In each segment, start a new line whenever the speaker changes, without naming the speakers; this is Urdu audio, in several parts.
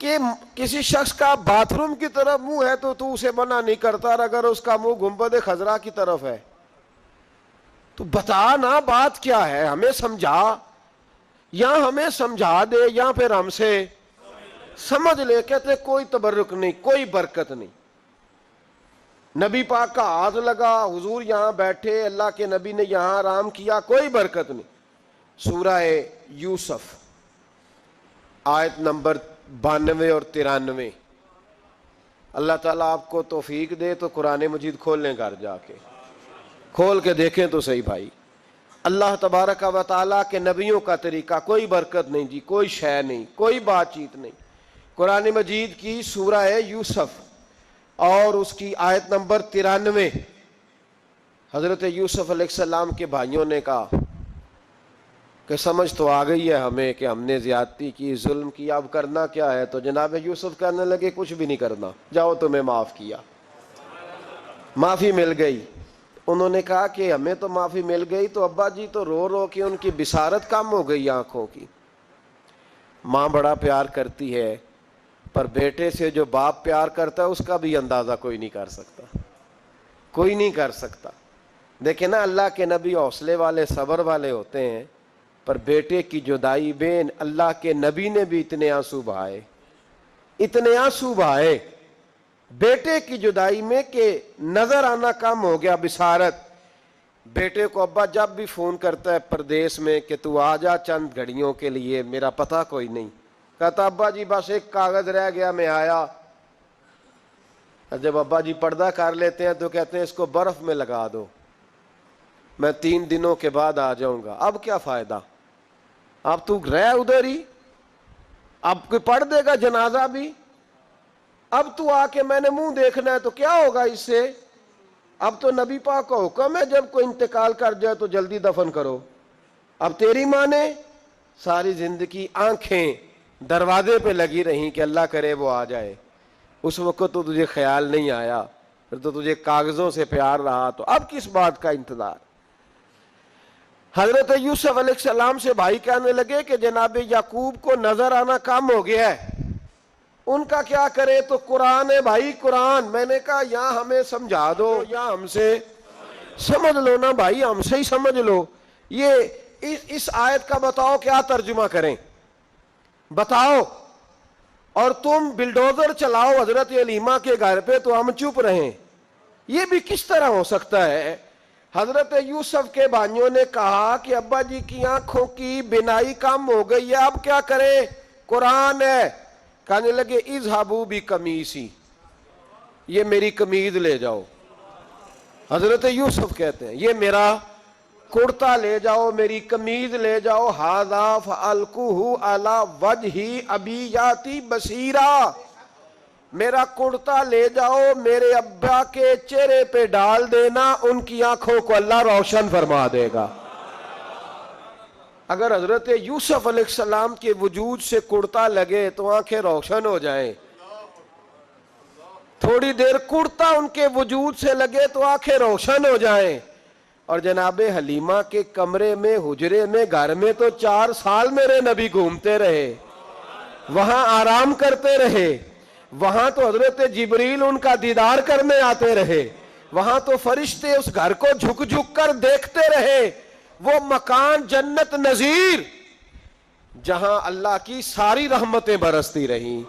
کہ کسی شخص کا باتھ روم کی طرف منہ ہے تو اسے منع نہیں کرتا، اور اگر اس کا منہ گنبد خضرا کی طرف ہے تو بتا نا بات کیا ہے، ہمیں سمجھا، یا ہمیں سمجھا دے یا پھر ہم سے سمجھ لے۔ کہتے کوئی تبرک نہیں، کوئی برکت نہیں۔ نبی پاک کا ہاتھ لگا، حضور یہاں بیٹھے، اللہ کے نبی نے یہاں آرام کیا، کوئی برکت نہیں۔ سورہ یوسف آیت نمبر 92 اور 93۔ اللہ تعالیٰ آپ کو توفیق دے تو قرآن مجید کھول لیں، گھر جا کے کھول کے دیکھیں تو صحیح بھائی۔ اللہ تبارک و تعالیٰ کے نبیوں کا طریقہ، کوئی برکت نہیں جی، کوئی شے نہیں، کوئی بات چیت نہیں۔ قرآن مجید کی سورہ یوسف اور اس کی آیت نمبر 93۔ حضرت یوسف علیہ السلام کے بھائیوں نے کہا کہ سمجھ تو آ گئی ہے ہمیں کہ ہم نے زیادتی کی، ظلم کیا، اب کرنا کیا ہے؟ تو جناب یوسف کہنے لگے کچھ بھی نہیں کرنا، جاؤ تمہیں معاف کیا، معافی مل گئی۔ انہوں نے کہا کہ ہمیں تو معافی مل گئی، تو ابا جی تو رو رو کے ان کی بصارت کم ہو گئی آنکھوں کی۔ ماں بڑا پیار کرتی ہے، پر بیٹے سے جو باپ پیار کرتا ہے اس کا بھی اندازہ کوئی نہیں کر سکتا، کوئی نہیں کر سکتا۔ دیکھیں نا، اللہ کے نبی حوصلے والے، صبر والے ہوتے ہیں، پر بیٹے کی جدائی بین اللہ کے نبی نے بھی اتنے آنسو بہائے، اتنے آنسو بہائے بیٹے کی جدائی میں کہ نظر آنا کم ہو گیا، بصارت۔ بیٹے کو ابا جب بھی فون کرتا ہے پردیس میں کہ تو آ جا چند گھڑیوں کے لیے، میرا پتہ کوئی نہیں، کہتا ابا جی بس ایک کاغذ رہ گیا میں آیا۔ جب ابا جی پردہ کر لیتے ہیں تو کہتے ہیں اس کو برف میں لگا دو، میں 3 دنوں کے بعد آ جاؤں گا۔ اب کیا فائدہ، اب تو رہ ادھر ہی، اب کوئی پڑھ دے گا جنازہ بھی؟ اب تو آ کے میں نے منہ دیکھنا ہے تو کیا ہوگا اس سے؟ اب تو نبی پاک کا حکم ہے جب کوئی انتقال کر جائے تو جلدی دفن کرو۔ اب تیری ماں نے ساری زندگی آنکھیں دروازے پہ لگی رہیں کہ اللہ کرے وہ آ جائے، اس وقت تو تجھے خیال نہیں آیا، پھر تو تجھے کاغذوں سے پیار رہا، تو اب کس بات کا انتظار؟ حضرت یوسف علیہ السلام سے بھائی کہنے لگے کہ جناب یعقوب کو نظر آنا کم ہو گیا ہے، ان کا کیا کرے؟ تو قرآن ہے بھائی، قرآن۔ میں نے کہا یا ہمیں سمجھا دو یا ہم سے سمجھ لو نا بھائی، ہم سے ہی سمجھ لو۔ یہ اس آیت کا بتاؤ کیا ترجمہ کریں، بتاؤ۔ اور تم بلڈوزر چلاؤ حضرت علیمہ کے گھر پہ تو ہم چپ رہیں، یہ بھی کس طرح ہو سکتا ہے؟ حضرت یوسف کے بھائیوں نے کہا کہ ابا جی کی آنکھوں کی بینائی کم ہو گئی ہے، اب کیا کریں؟ قرآن ہے۔ کہنے لگے اذهبوا بقمیصی، یہ میری قمیض لے جاؤ۔ حضرت یوسف کہتے ہیں یہ میرا کرتا لے جاؤ، میری قمیض لے جاؤ، ھذا فالقوہ علی وجہ ابی یاتی بصیرا، میرا کرتا لے جاؤ، میرے ابا کے چہرے پہ ڈال دینا، ان کی آنکھوں کو اللہ روشن فرما دے گا۔ اگر حضرت یوسف علیہ السلام کے وجود سے کرتا لگے تو آنکھیں روشن ہو جائیں، تھوڑی دیر کرتا ان کے وجود سے لگے تو آنکھیں روشن ہو جائیں۔ اور جناب حلیمہ کے کمرے میں، حجرے میں، گھر میں تو 4 سال میرے نبی گھومتے رہے، وہاں آرام کرتے رہے، وہاں تو حضرت جبریل ان کا دیدار کرنے آتے رہے، وہاں تو فرشتے اس گھر کو جھک جھک کر دیکھتے رہے۔ وہ مکان جنت نظیر جہاں اللہ کی ساری رحمتیں برستی رہیں،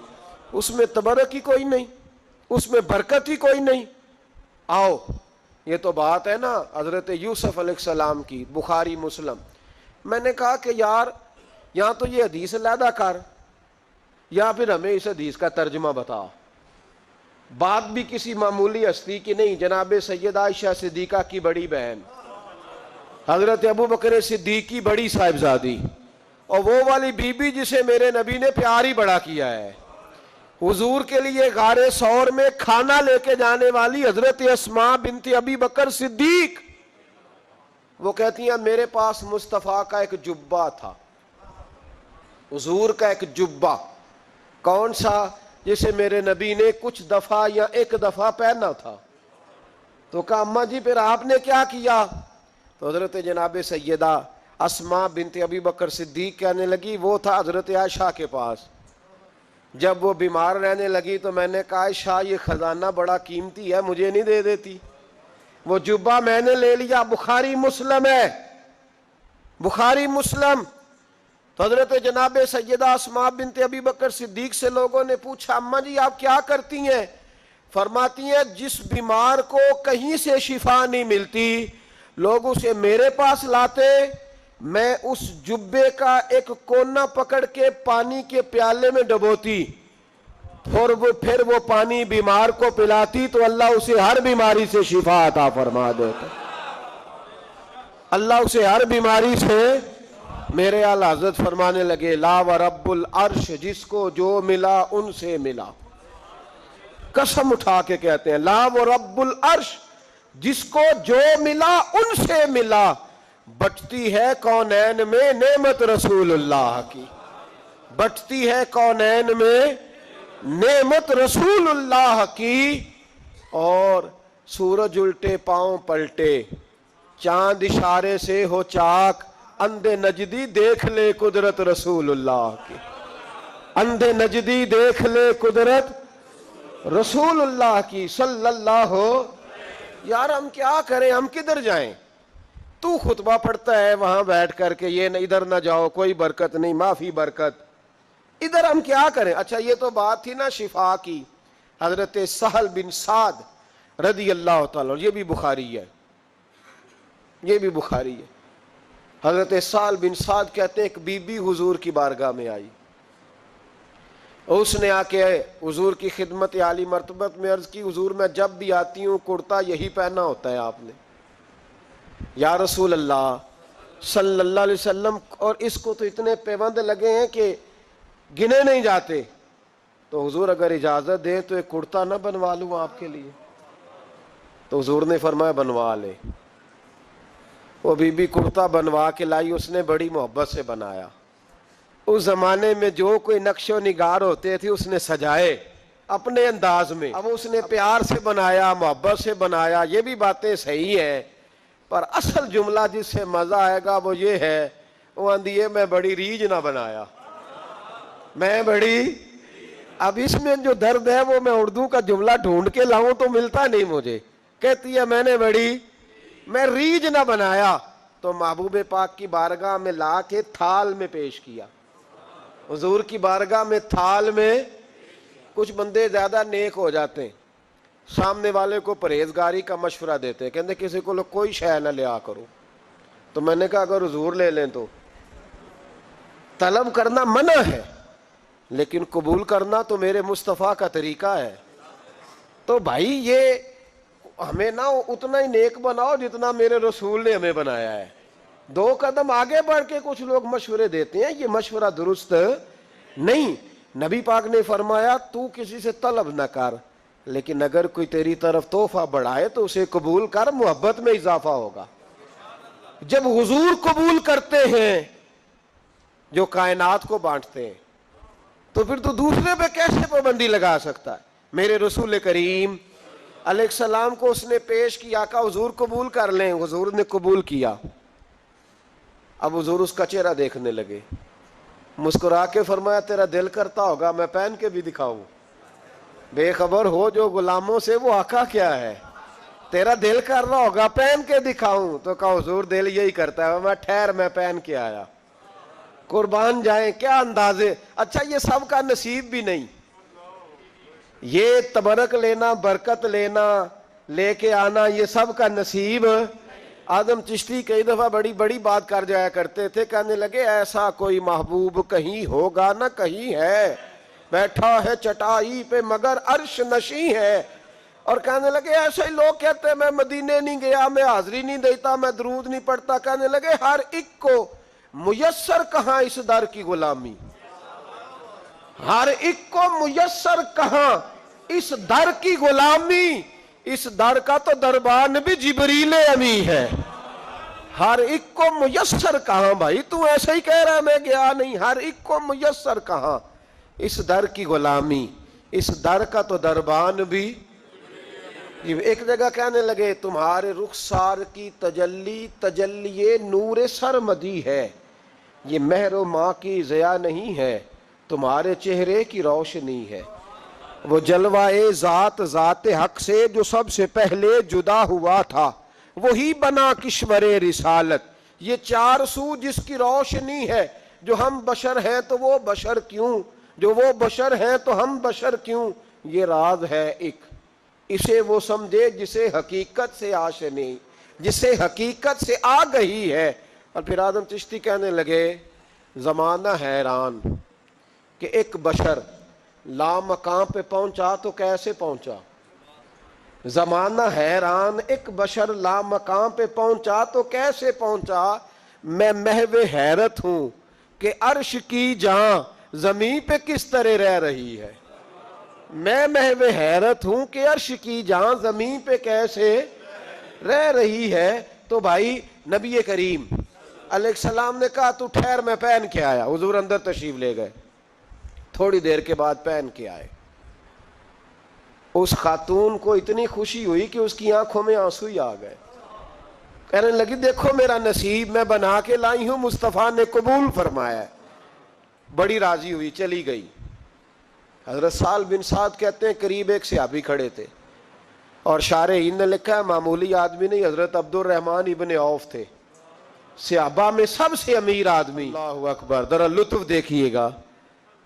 اس میں تبرک ہی کوئی نہیں، اس میں برکت ہی کوئی نہیں۔ آؤ، یہ تو بات ہے نا حضرت یوسف علیہ السلام کی، بخاری مسلم۔ میں نے کہا کہ یار یہاں تو یہ حدیث علیحدہ کر، یا پھر ہمیں اس حدیث کا ترجمہ بتا۔ بات بھی کسی معمولی ہستی کی نہیں، جناب سیدہ عائشہ صدیقہ کی بڑی بہن، حضرت ابو بکر صدیق کی بڑی صاحبزادی، اور وہ والی بی بی جسے میرے نبی نے پیار ہی بڑا کیا ہے، حضور کے لیے غار ثور میں کھانا لے کے جانے والی حضرت اسماء بنت ابی بکر صدیق، وہ کہتی ہیں میرے پاس مصطفیٰ کا ایک جبہ تھا، حضور کا ایک جبہ، کون سا؟ جسے میرے نبی نے کچھ دفعہ یا ایک دفعہ پہنا تھا۔ تو کہا اماں جی پھر آپ نے کیا کیا؟ تو حضرت جناب سیدہ اسماء بنت ابی بکر صدیق کہنے لگی وہ تھا حضرت عائشہ کے پاس، جب وہ بیمار رہنے لگی تو میں نے کہا شاہ یہ خزانہ بڑا قیمتی ہے، مجھے نہیں دے دیتی؟ وہ جبہ میں نے لے لیا، بخاری مسلم ہے، بخاری مسلم۔ تو حضرت جناب سیدہ اسماء بنت ابی بکر صدیق سے لوگوں نے پوچھا اماں جی آپ کیا کرتی ہیں؟ فرماتی ہیں جس بیمار کو کہیں سے شفا نہیں ملتی لوگ اسے میرے پاس لاتے، میں اس جبے کا ایک کونا پکڑ کے پانی کے پیالے میں ڈبوتی، پھر وہ پانی بیمار کو پلاتی تو اللہ اسے ہر بیماری سے شفا عطا فرما دیتا، اللہ اسے ہر بیماری سے۔ میرے اعلی حضرت فرمانے لگے لا ورب العرش، جس کو جو ملا ان سے ملا، قسم اٹھا کے کہتے ہیں لا ورب العرش، جس کو جو ملا ان سے ملا۔ بٹتی ہے کونین میں نعمت رسول اللہ کی، بٹتی ہے کونین میں نعمت رسول اللہ کی، اور سورج الٹے پاؤں پلٹے، چاند اشارے سے ہو چاک، اندھے نجدی دیکھ لے قدرت رسول اللہ کی، اندھے نجدی دیکھ لے قدرت رسول اللہ کی صلی اللہ ہو۔ یار ہم کیا کریں، ہم کدھر جائیں؟ تو خطبہ پڑھتا ہے وہاں بیٹھ کر کے یہ ادھر نہ جاؤ کوئی برکت نہیں، معافی برکت، ادھر ہم کیا کریں؟ اچھا یہ تو بات تھی نا شفا کی۔ حضرت سہل بن سعد رضی اللہ تعالیٰ، یہ بھی بخاری ہے، یہ بھی بخاری ہے۔ حضرت سہل بن سعد کہتے ہیں ایک بی بی حضور کی بارگاہ میں آئی، اس نے آ کے حضور کی خدمت عالی مرتبت میں عرض کی حضور میں جب بھی آتی ہوں کرتا یہی پہنا ہوتا ہے آپ نے، یا رسول اللہ صلی اللہ علیہ وسلم، اور اس کو تو اتنے پیوند لگے ہیں کہ گنے نہیں جاتے، تو حضور اگر اجازت دے تو ایک کرتا نہ بنوا لوں آپ کے لیے؟ تو حضور نے فرمایا بنوا لے۔ وہ بی بی کرتا بنوا کے لائی، اس نے بڑی محبت سے بنایا۔ اس زمانے میں جو کوئی نقش و نگار ہوتے تھے اس نے سجائے اپنے انداز میں، اب اس نے پیار سے بنایا، محبت سے بنایا، یہ بھی باتیں صحیح ہیں، پر اصل جملہ جس سے مزہ آئے گا وہ یہ ہے، وہ اندیے میں بڑی ریج نہ بنایا، میں بڑی، اب اس میں جو درد ہے وہ میں اردو کا جملہ ڈھونڈ کے لاؤں تو ملتا نہیں مجھے، کہتی ہے میں ریج نہ بنایا، تو محبوب پاک کی بارگاہ میں لا کے تھال میں پیش کیا، حضور کی بارگاہ میں تھال میں۔ کچھ بندے زیادہ نیک ہو جاتے ہیں، سامنے والے کو پرہیزگاری کا مشورہ دیتے ہیں، کہتے کسی کو کوئی شے نہ لیا کرو، تو میں نے کہا اگر حضور لے لیں تو طلب کرنا منع ہے، لیکن قبول کرنا تو میرے مصطفیٰ کا طریقہ ہے۔ تو بھائی یہ ہمیں نہ اتنا ہی نیک بناؤ جتنا میرے رسول نے ہمیں بنایا ہے، دو قدم آگے بڑھ کے کچھ لوگ مشورے دیتے ہیں، یہ مشورہ درست نہیں۔ نبی پاک نے فرمایا تو کسی سے طلب نہ کر، لیکن اگر کوئی تیری طرف تحفہ بڑھائے تو اسے قبول کر، محبت میں اضافہ ہوگا۔ جب حضور قبول کرتے ہیں جو کائنات کو بانٹتے ہیں، تو پھر تو دوسرے پہ کیسے پابندی لگا سکتا ہے؟ میرے رسول کریم علیہ السلام کو اس نے پیش کیا، کہا حضور قبول کر لیں، حضور نے قبول کیا۔ اب حضور اس کا چہرہ دیکھنے لگے، مسکرا کے فرمایا تیرا دل کرتا ہوگا میں پہن کے بھی دکھاؤں، بے خبر ہو جو غلاموں سے وہ آقا کیا ہے، تیرا دل کر رہا ہوگا پہن کے دکھاؤں، تو کہا حضور دل یہی کرتا ہے، میں ٹھہر میں پہن کے آیا، قربان جائیں کیا اندازے۔ اچھا یہ سب کا نصیب بھی نہیں، یہ تبرک لینا، برکت لینا، لے کے آنا، یہ سب کا نصیب۔ آدم چشتی کئی دفعہ بڑی بڑی بات کر جایا کرتے تھے، کہنے لگے ایسا کوئی محبوب کہیں ہوگا نہ کہیں ہے، بیٹھا ہے چٹائی پہ مگر عرش نشیں ہے، اور کہنے لگے ایسے ہی لوگ کہتے ہیں میں مدینے نہیں گیا، میں حاضری نہیں دیتا، میں درود نہیں پڑھتا، کہنے لگے ہر ایک کو میسر کہاں اس در کی غلامی، ہر ایک کو میسر کہاں اس در کی غلامی، اس در کا تو دربان بھی جبریل امی ہے، ہر ایک کو میسر کہاں، بھائی تو ایسے ہی کہہ رہا ہے میں گیا نہیں، ہر ایک کو میسر کہاں اس در کی غلامی، اس در کا تو دربان بھی۔ ایک جگہ کہنے لگے تمہارے رخسار کی تجلی تجلی نور سرمدی ہے، یہ مہر و ماں کی ضیا نہیں ہے، تمہارے چہرے کی روشنی ہے، وہ جلوائے ذات ذات حق سے جو سب سے پہلے جدا ہوا تھا، وہی بنا کشور رسالت۔ یہ چار سو جس کی روشنی ہے، جو ہم بشر ہیں تو وہ بشر کیوں، جو وہ بشر ہیں تو ہم بشر کیوں، یہ راز ہے ایک، اسے وہ سمجھے جسے حقیقت سے آشنی، جسے حقیقت سے آگہی ہے۔ اور پھر اعظم چشتی کہنے لگے زمانہ حیران کہ ایک بشر لامقام پہ پہنچا تو کیسے پہنچا، زمانہ حیران ایک بشر لامقام پہ پہنچا تو کیسے پہنچا، میں محو حیرت ہوں کہ عرش کی جہاں زمین پہ کس طرح رہ رہی ہے، میں محو حیرت ہوں کہ عرش کی جہاں زمین پہ کیسے رہ رہی ہے۔ تو بھائی نبی کریم علیہ السلام نے کہا تو ٹھہر میں پہن کے آیا، حضور اندر تشریف لے گئے، تھوڑی دیر کے بعد پہن کے آئے۔ اس خاتون کو اتنی خوشی ہوئی کہ اس کی آنکھوں میں آنسو ہی آ گئے، کہنے لگی دیکھو میرا نصیب میں بنا کے لائی ہوں، مصطفیٰ نے قبول فرمایا ہے۔ بڑی راضی ہوئی، چلی گئی۔ حضرت سہل بن سعد کہتے ہیں قریب ایک صحابی کھڑے تھے، اور شارحین نے لکھا ہے معمولی آدمی نہیں، حضرت عبد الرحمن ابن عوف تھے، صحابہ میں سب سے امیر آدمی۔ اللہ اکبر، ذرا لطف دیکھیے گا۔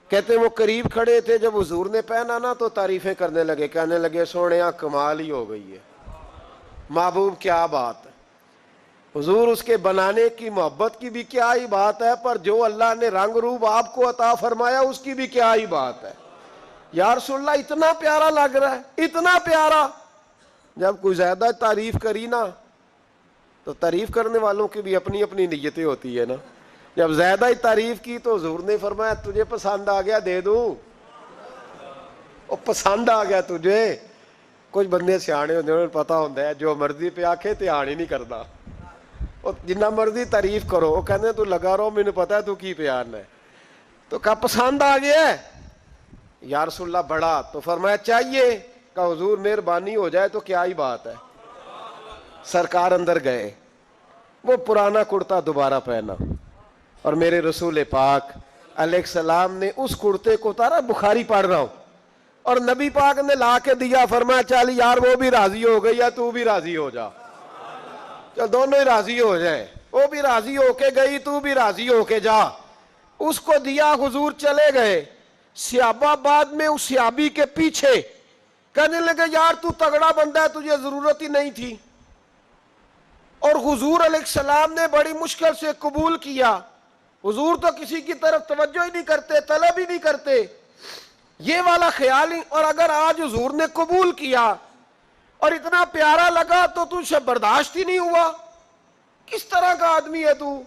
کہتے ہیں وہ قریب کھڑے تھے، جب حضور نے پہنا نا تو تعریفیں کرنے لگے، کہنے لگے سونیا کمال ہی ہو گئی ہے، محبوب کیا بات ہے، حضور اس کے بنانے کی محبت کی بھی کیا ہی بات ہے، پر جو اللہ نے رنگ روپ آپ کو عطا فرمایا اس کی بھی کیا ہی بات ہے، یا رسول اللہ اتنا پیارا لگ رہا ہے، اتنا پیارا۔ جب کوئی زیادہ تعریف کری نا تو تعریف کرنے والوں کی بھی اپنی اپنی نیتیں ہوتی ہے نا، جب زیادہ ہی تعریف کی تو حضور نے فرمایا تجھے پسند آ گیا دے دوں، وہ پسند آ گیا تجھے۔ کچھ بندے سیانے ہوتے ہیں، پتا ہوتا ہے جو مرضی پہ آکھے دھیان ہی نہیں کرتا، جنہ مرضی تعریف کرو وہ کہتے تو لگا رہو مجھے پتا ہے تو کی پیار ہے، تو کہا پسند آ گیا ہے یا رسول اللہ بڑا، تو فرمایا چاہیے، کہا حضور مہربانی ہو جائے تو کیا ہی بات ہے۔ سرکار اندر گئے، وہ پرانا کرتا دوبارہ پہنا، اور میرے رسول پاک علیہ السلام نے اس کرتے کو اتارا، بخاری پڑھ رہا ہوں، اور نبی پاک نے لا کے دیا، فرمایا چل یار وہ بھی راضی ہو گئی یا تو بھی راضی ہو جا، چل دونوں ہی راضی ہو جائیں، وہ بھی راضی ہو کے گئی تو بھی راضی ہو کے جا۔ اس کو دیا، حضور چلے گئے، صحابہ بعد میں اس صحابی کے پیچھے کہنے لگے یار تو تگڑا بندہ ہے، تجھے ضرورت ہی نہیں تھی، اور حضور علیہ السلام نے بڑی مشکل سے قبول کیا۔ حضور تو کسی کی طرف توجہ ہی نہیں کرتے، طلب ہی نہیں کرتے، یہ والا خیال ہی، اور اگر آج حضور نے قبول کیا اور اتنا پیارا لگا تو تجھ سے برداشت ہی نہیں ہوا، کس طرح کا آدمی ہے تو۔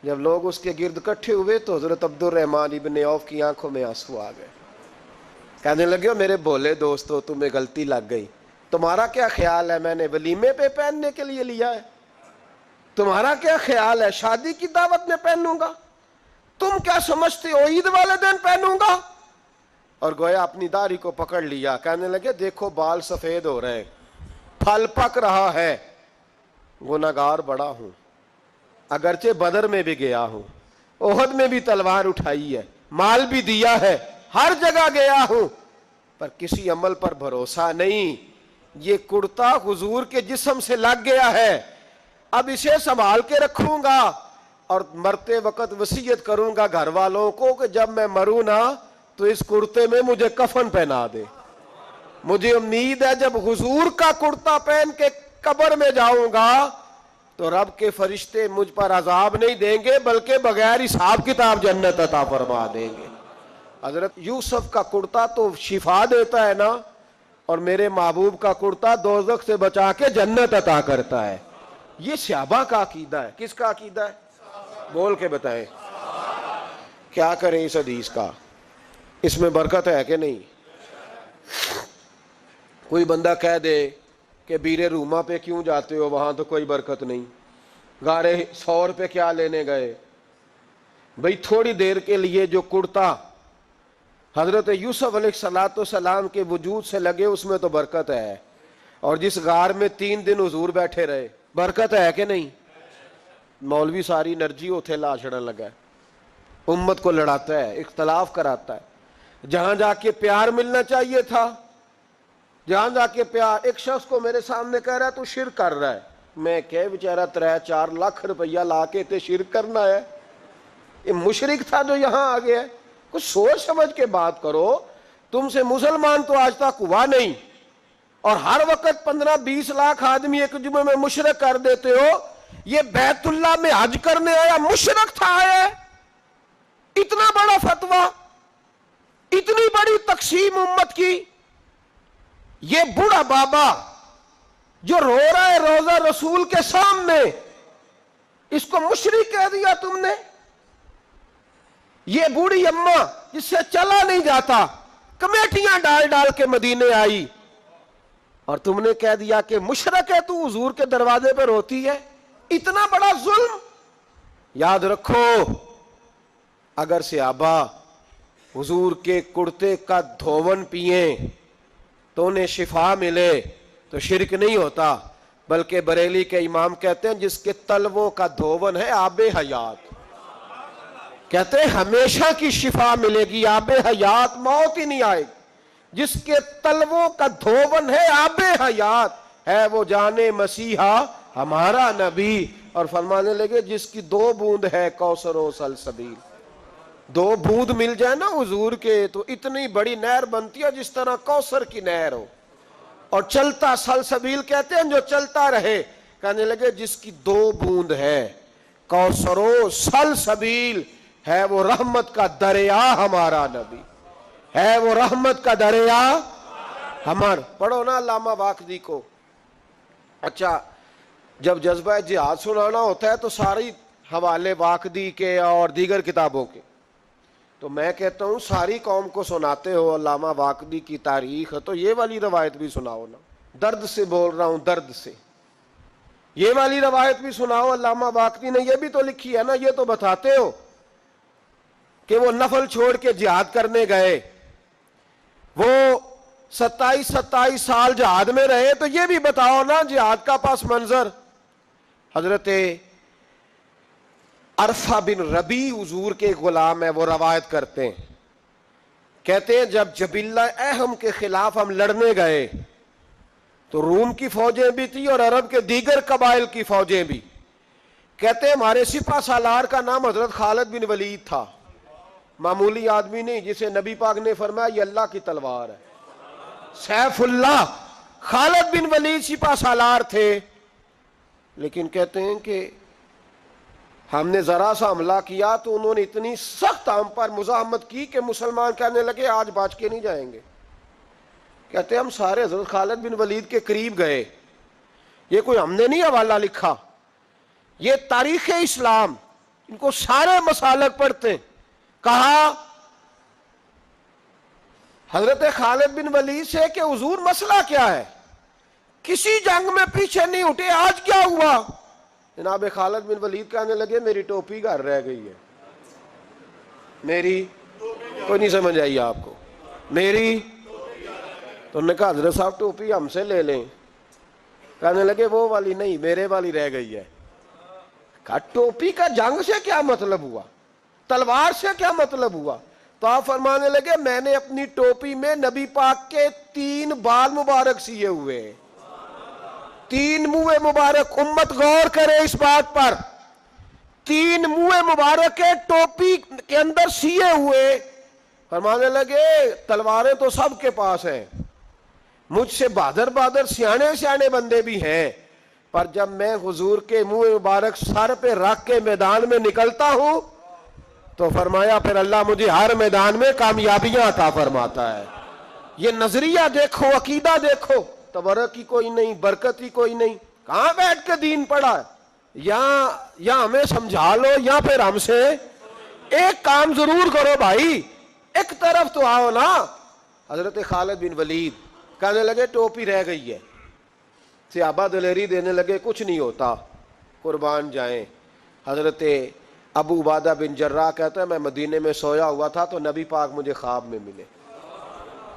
جب لوگ اس کے گرد اکٹھے ہوئے تو حضرت عبد الرحمن ابن عوف کی آنکھوں میں آنسو آ گئے، کہنے لگے میرے بھولے دوستو تمہیں غلطی لگ گئی، تمہارا کیا خیال ہے میں نے ولیمے پہ پہننے کے لیے لیا ہے، تمہارا کیا خیال ہے شادی کی دعوت میں پہنوں گا، تم کیا سمجھتے ہو عید والے دن پہنوں گا۔ اور گویا اپنی داڑھی کو پکڑ لیا، کہنے لگے دیکھو بال سفید ہو رہے ہیں، پھل پک رہا ہے، گناہگار بڑا ہوں، اگرچہ بدر میں بھی گیا ہوں، احد میں بھی تلوار اٹھائی ہے، مال بھی دیا ہے، ہر جگہ گیا ہوں، پر کسی عمل پر بھروسہ نہیں، یہ کرتا حضور کے جسم سے لگ گیا ہے، اب اسے سنبھال کے رکھوں گا، اور مرتے وقت وصیت کروں گا گھر والوں کو کہ جب میں مروں نا تو اس کرتے میں مجھے کفن پہنا دے، مجھے امید ہے جب حضور کا کرتا پہن کے قبر میں جاؤں گا تو رب کے فرشتے مجھ پر عذاب نہیں دیں گے بلکہ بغیر حساب کتاب جنت عطا فرما دیں گے۔ حضرت یوسف کا کرتا تو شفا دیتا ہے نا، اور میرے محبوب کا کرتا دوزخ سے بچا کے جنت عطا کرتا ہے۔ یہ صحابہ کا عقیدہ ہے۔ کس کا عقیدہ ہے؟ بول کے بتائیں، کیا کریں اس حدیث کا؟ اس میں برکت ہے کہ نہیں؟ کوئی بندہ کہہ دے کہ بیرے روما پہ کیوں جاتے ہو، وہاں تو کوئی برکت نہیں، گارے 100 روپے کیا لینے گئے؟ بھئی تھوڑی دیر کے لیے جو کرتا حضرت یوسف علیہ السلام کے وجود سے لگے اس میں تو برکت ہے، اور جس غار میں 3 دن حضور بیٹھے رہے برکت ہے کہ نہیں؟ مولوی ساری انرجی اتھے لا چھڑن لگا ہے، امت کو لڑاتا ہے، اختلاف کراتا ہے۔ جہاں جا کے پیار ملنا چاہیے تھا، جہاں جا کے پیار، ایک شخص کو میرے سامنے کہہ رہا ہے تو شرک کر رہا ہے، میں کہ بیچارہ 3-4 لاکھ روپیہ لا کے تے شرک کرنا ہے، یہ مشرک تھا جو یہاں آ گیا ہے۔ کچھ سوچ سمجھ کے بات کرو، تم سے مسلمان تو آج تک ہوا نہیں، اور ہر وقت 15-20 لاکھ آدمی ایک جمعے میں مشرک کر دیتے ہو۔ یہ بیت اللہ میں حج کرنے آیا مشرک تھا ہے؟ اتنا بڑا فتویٰ، اتنی بڑی تقسیم امت کی۔ یہ بوڑھا بابا جو رو رہا ہے روزہ رسول کے سامنے، اس کو مشرک کہہ دیا تم نے۔ یہ بوڑھی اماں جس سے چلا نہیں جاتا، کمیٹیاں ڈال ڈال کے مدینے آئی، اور تم نے کہہ دیا کہ مشرک ہے، تو حضور کے دروازے پہ روتی ہے۔ اتنا بڑا ظلم۔ یاد رکھو، اگر صحابہ حضور کے کرتے کا دھون پیئیں تو انہیں شفا ملے تو شرک نہیں ہوتا، بلکہ بریلی کے امام کہتے ہیں جس کے تلووں کا دھون ہے آب حیات، کہتے ہیں ہمیشہ کی شفا ملے گی، آب حیات، موت ہی نہیں آئے گی۔ جس کے تلووں کا دھون ہے آب حیات، ہے وہ جانے مسیحا ہمارا نبی۔ اور فرمانے لگے جس کی 2 بوند ہے کوثر و سلسبیل، 2 بوند مل جائے نا حضور کے تو اتنی بڑی نہر بنتی ہے جس طرح کوثر کی نہر ہو، اور چلتا سلسبیل کہتے ہیں جو چلتا رہے۔ کہنے لگے جس کی 2 بوند ہے کوثر و سلسبیل، ہے وہ رحمت کا دریا ہمارا نبی، ہے وہ رحمت کا دریا ہمارا۔ پڑھو نا علامہ واقدی کو۔ اچھا، جب جذبہ جہاد سنانا ہوتا ہے تو ساری حوالے واقدی کے اور دیگر کتابوں کے، تو میں کہتا ہوں ساری قوم کو سناتے ہو علامہ واقدی کی تاریخ، تو یہ والی روایت بھی سناؤ نا۔ درد سے بول رہا ہوں، درد سے، یہ والی روایت بھی سناؤ۔ علامہ واقدی نے یہ بھی تو لکھی ہے نا، یہ تو بتاتے ہو کہ وہ نفل چھوڑ کے جہاد کرنے گئے، وہ 27 سال جہاد میں رہے، تو یہ بھی بتاؤ نا جہاد کا پس منظر۔ حضرت عرفہ بن ربی حضور کے غلام ہے، وہ روایت کرتے ہیں، کہتے ہیں جب جبلہ اہم کے خلاف ہم لڑنے گئے تو روم کی فوجیں بھی تھی اور عرب کے دیگر قبائل کی فوجیں بھی۔ کہتے ہیں ہمارے سپہ سالار کا نام حضرت خالد بن ولید تھا، معمولی آدمی نہیں، جسے نبی پاک نے فرمایا یہ اللہ کی تلوار ہے، سیف اللہ۔ خالد بن ولید سپہ سالار تھے، لیکن کہتے ہیں کہ ہم نے ذرا سا حملہ کیا تو انہوں نے اتنی سخت ہم پر مزاحمت کی کہ مسلمان کہنے لگے آج بچ کے نہیں جائیں گے۔ کہتے ہیں ہم سارے حضرت خالد بن ولید کے قریب گئے، یہ کوئی ہم نے نہیں حوالہ لکھا، یہ تاریخ اسلام، ان کو سارے مسالک پڑھتے ہیں۔ کہا حضرت خالد بن ولید سے کہ حضور مسئلہ کیا ہے؟ کسی جنگ میں پیچھے نہیں ہٹے، آج کیا ہوا؟ جناب خالد بن ولید کہنے لگے میری ٹوپی گھر رہ گئی ہے، میری کوئی نہیں سمجھ آئی آپ کو، میری، تو انہوں نے کہا حضرت صاحب ٹوپی ہم سے لے لیں۔ کہنے لگے وہ والی نہیں، میرے والی رہ گئی ہے۔ کہا ٹوپی کا جنگ سے کیا مطلب ہوا، تلوار سے کیا مطلب ہوا؟ تو آپ فرمانے لگے میں نے اپنی ٹوپی میں نبی پاک کے 3 بال مبارک سیے ہوئے ہیں، 3 منہ مبارک، امت غور کرے اس بات پر، 3 منہ مبارک کے ٹوپی کے اندر سیے ہوئے۔ فرمانے لگے تلواریں تو سب کے پاس ہیں، مجھ سے بہادر سیانے بندے بھی ہیں، پر جب میں حضور کے منہ مبارک سر پہ رکھ کے میدان میں نکلتا ہوں تو فرمایا پھر اللہ مجھے ہر میدان میں کامیابیاں عطا فرماتا ہے۔ یہ نظریہ دیکھو، عقیدہ دیکھو، تبرک کی کوئی نہیں، برکت ہی کوئی نہیں۔ کہاں بیٹھ کے دین پڑھا ہے؟ یا ہمیں سمجھا لو یا پھر ہم سے ایک کام ضرور کرو بھائی، ایک طرف تو آؤ نا۔ حضرت خالد بن ولید کہنے لگے ٹوپی رہ گئی ہے، صحابہ دلیری دینے لگے کچھ نہیں ہوتا، قربان جائیں۔ حضرت ابو عبادہ بن جراح کہتا ہے میں مدینے میں سویا ہوا تھا تو نبی پاک مجھے خواب میں ملے،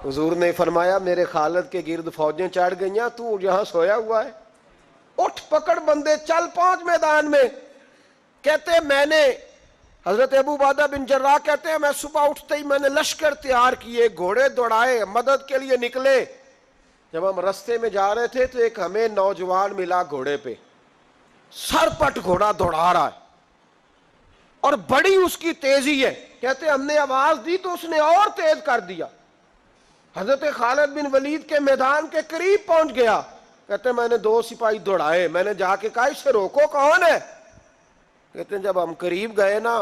حضور نے فرمایا میرے خالد کے گرد فوجیں چڑھ گئیں، تو یہاں سویا ہوا ہے، اٹھ پکڑ بندے چل پہنچ میدان میں۔ کہتے میں نے حضرت ابو عبیدہ بن جراح کہتے ہیں میں صبح اٹھتے ہی میں نے لشکر تیار کیے، گھوڑے دوڑائے، مدد کے لیے نکلے۔ جب ہم رستے میں جا رہے تھے تو ایک ہمیں نوجوان ملا گھوڑے پہ، سر پٹ گھوڑا دوڑا رہا ہے اور بڑی اس کی تیزی ہے۔ کہتے ہم نے آواز دی تو اس نے اور تیز کر دیا۔ حضرت خالد بن ولید کے میدان کے قریب پہنچ گیا۔ کہتے میں نے 2 سپاہی دوڑائے، میں نے جا کے کہا اسے روکو، کون ہے؟ کہتے ہیں جب ہم قریب گئے نا،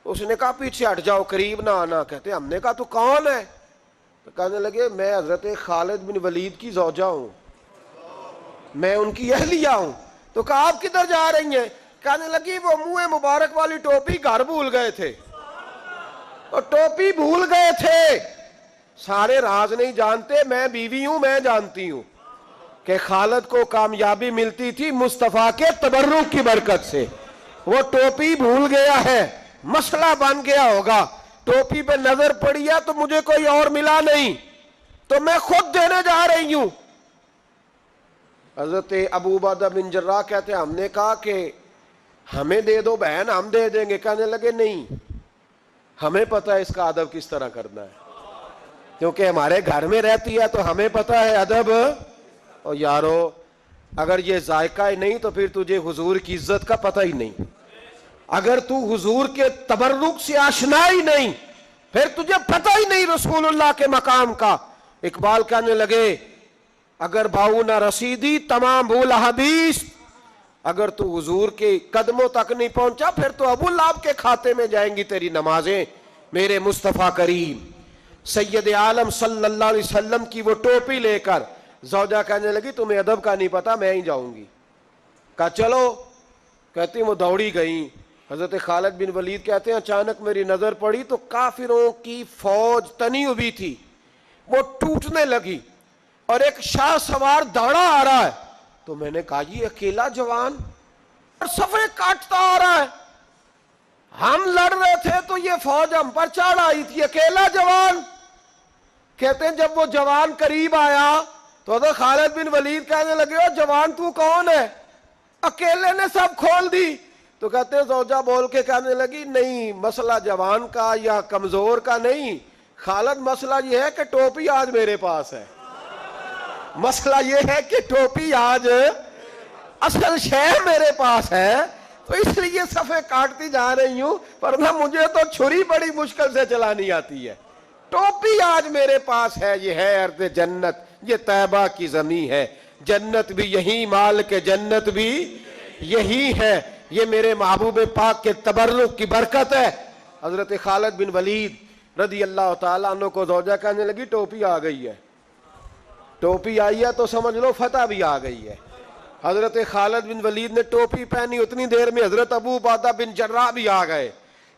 اس نے کہا پیچھے ہٹ جاؤ، قریب نہ آنا۔ کہتے ہم نے کہا تو کون ہے؟ تو کہنے لگے میں حضرت خالد بن ولید کی زوجہ ہوں، میں ان کی اہلیہ ہوں۔ تو کہا آپ کدھر جا رہی ہیں؟ کہنے لگی وہ منہ مبارک والی ٹوپی گھر بھول گئے تھے، اور ٹوپی بھول گئے تھے۔ سارے راز نہیں جانتے، میں بیوی ہوں، میں جانتی ہوں کہ خالد کو کامیابی ملتی تھی مصطفیٰ کے تبرک کی برکت سے۔ وہ ٹوپی بھول گیا ہے، مسئلہ بن گیا ہوگا، ٹوپی پہ نظر پڑی ہے تو مجھے کوئی اور ملا نہیں تو میں خود دینے جا رہی ہوں۔ حضرت ابو عبیدہ بن جراح کہتے ہیں ہم نے کہا کہ ہمیں دے دو بہن، ہم دے دیں گے۔ کہنے لگے نہیں، ہمیں پتہ ہے اس کا ادب کس طرح کرنا ہے، کیونکہ ہمارے گھر میں رہتی ہے تو ہمیں پتہ ہے ادب۔ اور یارو اگر یہ ذائقہ ہی نہیں تو پھر تجھے حضور کی عزت کا پتہ ہی نہیں، اگر تو حضور کے تبرک سے آشنا ہی نہیں پھر تجھے پتہ ہی نہیں رسول اللہ کے مقام کا۔ اقبال کہنے لگے اگر باؤ نہ رسیدی تمام بھول حدیث، اگر تو حضور کے قدموں تک نہیں پہنچا پھر تو ابو لہب کے کھاتے میں جائیں گی تیری نمازیں۔ میرے مصطفیٰ کریم سید عالم صلی اللہ علیہ وسلم کی وہ ٹوپی لے کر زوجہ کہنے لگی تمہیں ادب کا نہیں پتا، میں ہی جاؤں گی۔ کہا چلو، کہتی وہ دوڑی گئیں۔ حضرت خالد بن ولید کہتے ہیں اچانک میری نظر پڑی تو کافروں کی فوج تنی ہوئی تھی، وہ ٹوٹنے لگی اور ایک شاہ سوار دوڑا آ رہا ہے۔ تو میں نے کہا یہ اکیلا جوان اور صفے کاٹتا آ رہا ہے، ہم لڑ رہے تھے تو یہ فوج ہم پر چڑھ آئی تھی، اکیلا جوان۔ کہتے ہیں جب وہ جوان قریب آیا تو حضرت خالد بن ولید کہنے لگے او جوان تو کون ہے؟ اکیلے نے سب کھول دی۔ تو کہتے ہیں زوجہ بول کے کہنے لگی نہیں، مسئلہ جوان کا یا کمزور کا نہیں، خالد مسئلہ یہ ہے کہ ٹوپی آج میرے پاس ہے، مسئلہ یہ ہے کہ ٹوپی آج اصل شے میرے پاس ہے، تو اس لیے صفے کاٹتی جا رہی ہوں، ورنہ مجھے تو چھری بڑی مشکل سے چلانی آتی ہے۔ ٹوپی آج میرے پاس ہے، یہ ہے ارض جنت، یہ طیبہ کی زمین ہے، جنت بھی یہی، مال کے جنت بھی یہی ہے، یہ میرے محبوب پاک کے تبرک کی برکت ہے۔ حضرت خالد بن ولید رضی اللہ تعالیٰ عنہ کو زوجہ کہنے لگی ٹوپی آ گئی ہے، ٹوپی آئی ہے تو سمجھ لو فتح بھی آ گئی ہے۔ حضرت خالد بن ولید نے ٹوپی پہنی، اتنی دیر میں حضرت ابو عبیدہ بن جراح بھی آ گئے،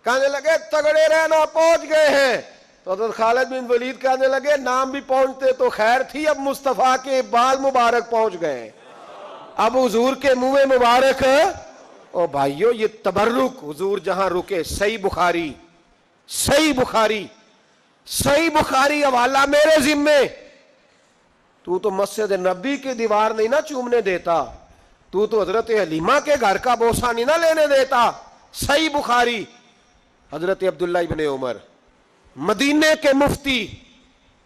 کہنے لگے تگڑے رہنا، پہنچ گئے ہیں۔ تو حضرت خالد بن ولید کہنے لگے نام بھی پہنچتے تو خیر تھی، اب مصطفیٰ کے بال مبارک پہنچ گئے، اب حضور کے منہ مبارک۔ او بھائیو یہ تبرک حضور جہاں رکے، صحیح بخاری، صحیح بخاری، صحیح بخاری حوالہ میرے ذمے۔ تو مسجد نبی کی دیوار نہیں نہ چومنے دیتا، تو حضرت حلیمہ کے گھر کا بوسہ نہیں نہ لینے دیتا۔ صحیح بخاری، حضرت عبداللہ ابن عمر مدینے کے مفتی،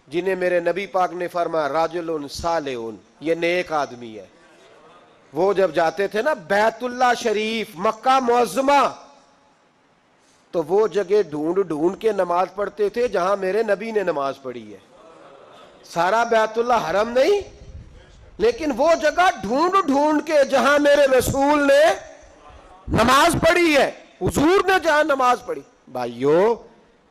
جنہیں میرے نبی پاک نے فرمایا راجل صالح، یہ نیک آدمی ہے، وہ جب جاتے تھے نا بیت اللہ شریف مکہ معظمہ تو وہ جگہ ڈھونڈ ڈھونڈ کے نماز پڑھتے تھے جہاں میرے نبی نے نماز پڑھی ہے۔ سارا بیت اللہ حرم نہیں، لیکن وہ جگہ ڈھونڈ ڈھونڈ کے جہاں میرے رسول نے نماز پڑھی ہے، حضور نے جہاں نماز پڑھی۔ بھائیو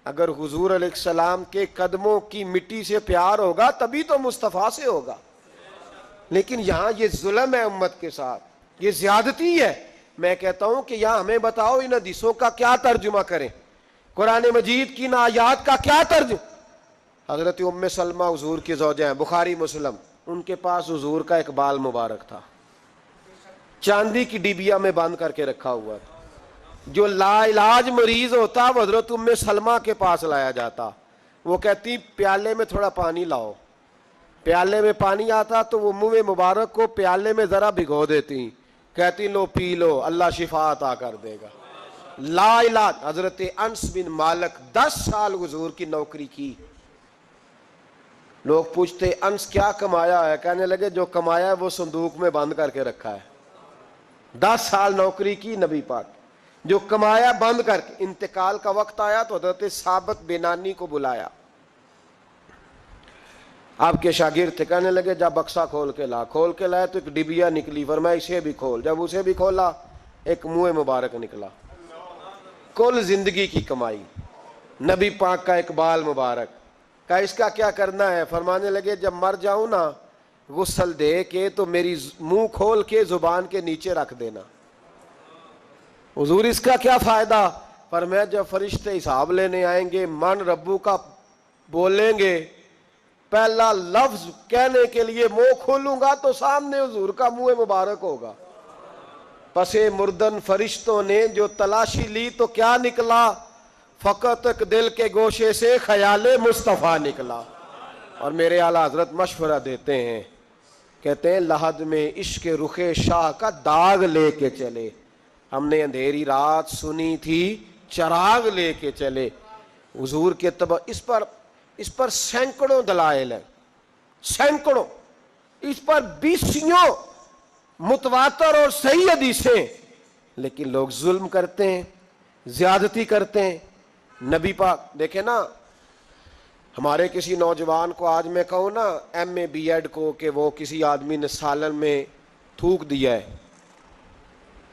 اگر حضور علیہ السلام کے قدموں کی مٹی سے پیار ہوگا تبھی تو مصطفیٰ سے ہوگا، لیکن یہاں یہ ظلم ہے امت کے ساتھ، یہ زیادتی ہے۔ میں کہتا ہوں کہ یہاں ہمیں بتاؤ ان حدیثوں کا کیا ترجمہ کریں، قرآن مجید کی ان آیات کا کیا ترجمہ۔ حضرت ام سلمہ حضور کی زوجہ ہیں، بخاری مسلم، ان کے پاس حضور کا ایک بال مبارک تھا، چاندی کی ڈبیا میں بند کر کے رکھا ہوا تھا، جو لا علاج مریض ہوتا وہ حضرت ام سلمہ کے پاس لایا جاتا، وہ کہتی پیالے میں تھوڑا پانی لاؤ، پیالے میں پانی آتا تو وہ منہ مبارک کو پیالے میں ذرا بھگو دیتی، کہتی لو پی لو، اللہ شفا عطا کر دے گا۔ لا الہ حضرت انس بن مالک 10 سال حضور کی نوکری کی. لوگ پوچھتے انس کیا کمایا ہے؟ کہنے لگے جو کمایا ہے وہ صندوق میں بند کر کے رکھا ہے. 10 سال نوکری کی نبی پاک, جو کمایا بند کر کے. انتقال کا وقت آیا تو حضرت ثابت بنانی کو بلایا, آپ کے شاگرد تھے. کہنے لگے جب بکسا کھول کے لا. کھول کے لائے تو ایک ڈبیا نکلی, فرمایا اسے بھی کھول. جب اسے بھی کھولا ایک منہ مبارک نکلا. کل زندگی کی کمائی, نبی پاک کا اقبال مبارک. کہا اس کا کیا کرنا ہے؟ فرمانے لگے جب مر جاؤں نا غسل دے کے تو میری منہ کھول کے زبان کے نیچے رکھ دینا. حضور اس کا کیا فائدہ؟ فرمایا جب فرشتے حساب لینے آئیں گے من ربو کا بولیں گے, پہلا لفظ کہنے کے لیے منہ کھولوں گا تو سامنے حضور کا منہ مبارک ہوگا. پس مردن فرشتوں نے جو تلاشی لی تو کیا نکلا؟ فقط ایک دل کے گوشے سے خیال مصطفیٰ نکلا. اور میرے اعلیٰ حضرت مشورہ دیتے ہیں, کہتے ہیں لحد میں عشق رخ شاہ کا داغ لے کے چلے. ہم نے اندھیری رات سنی تھی چراغ لے کے چلے. حضور کے تبع اس پر سینکڑوں دلائل ہیں, سینکڑوں, اس پر 20 متواتر اور صحیح حدیثیں, لیکن لوگ ظلم کرتے ہیں, زیادتی کرتے ہیں. نبی پاک دیکھیں نا, ہمارے کسی نوجوان کو آج میں کہوں نا ایم اے بی ایڈ کو کہ وہ کسی آدمی نے سالن میں تھوک دیا ہے,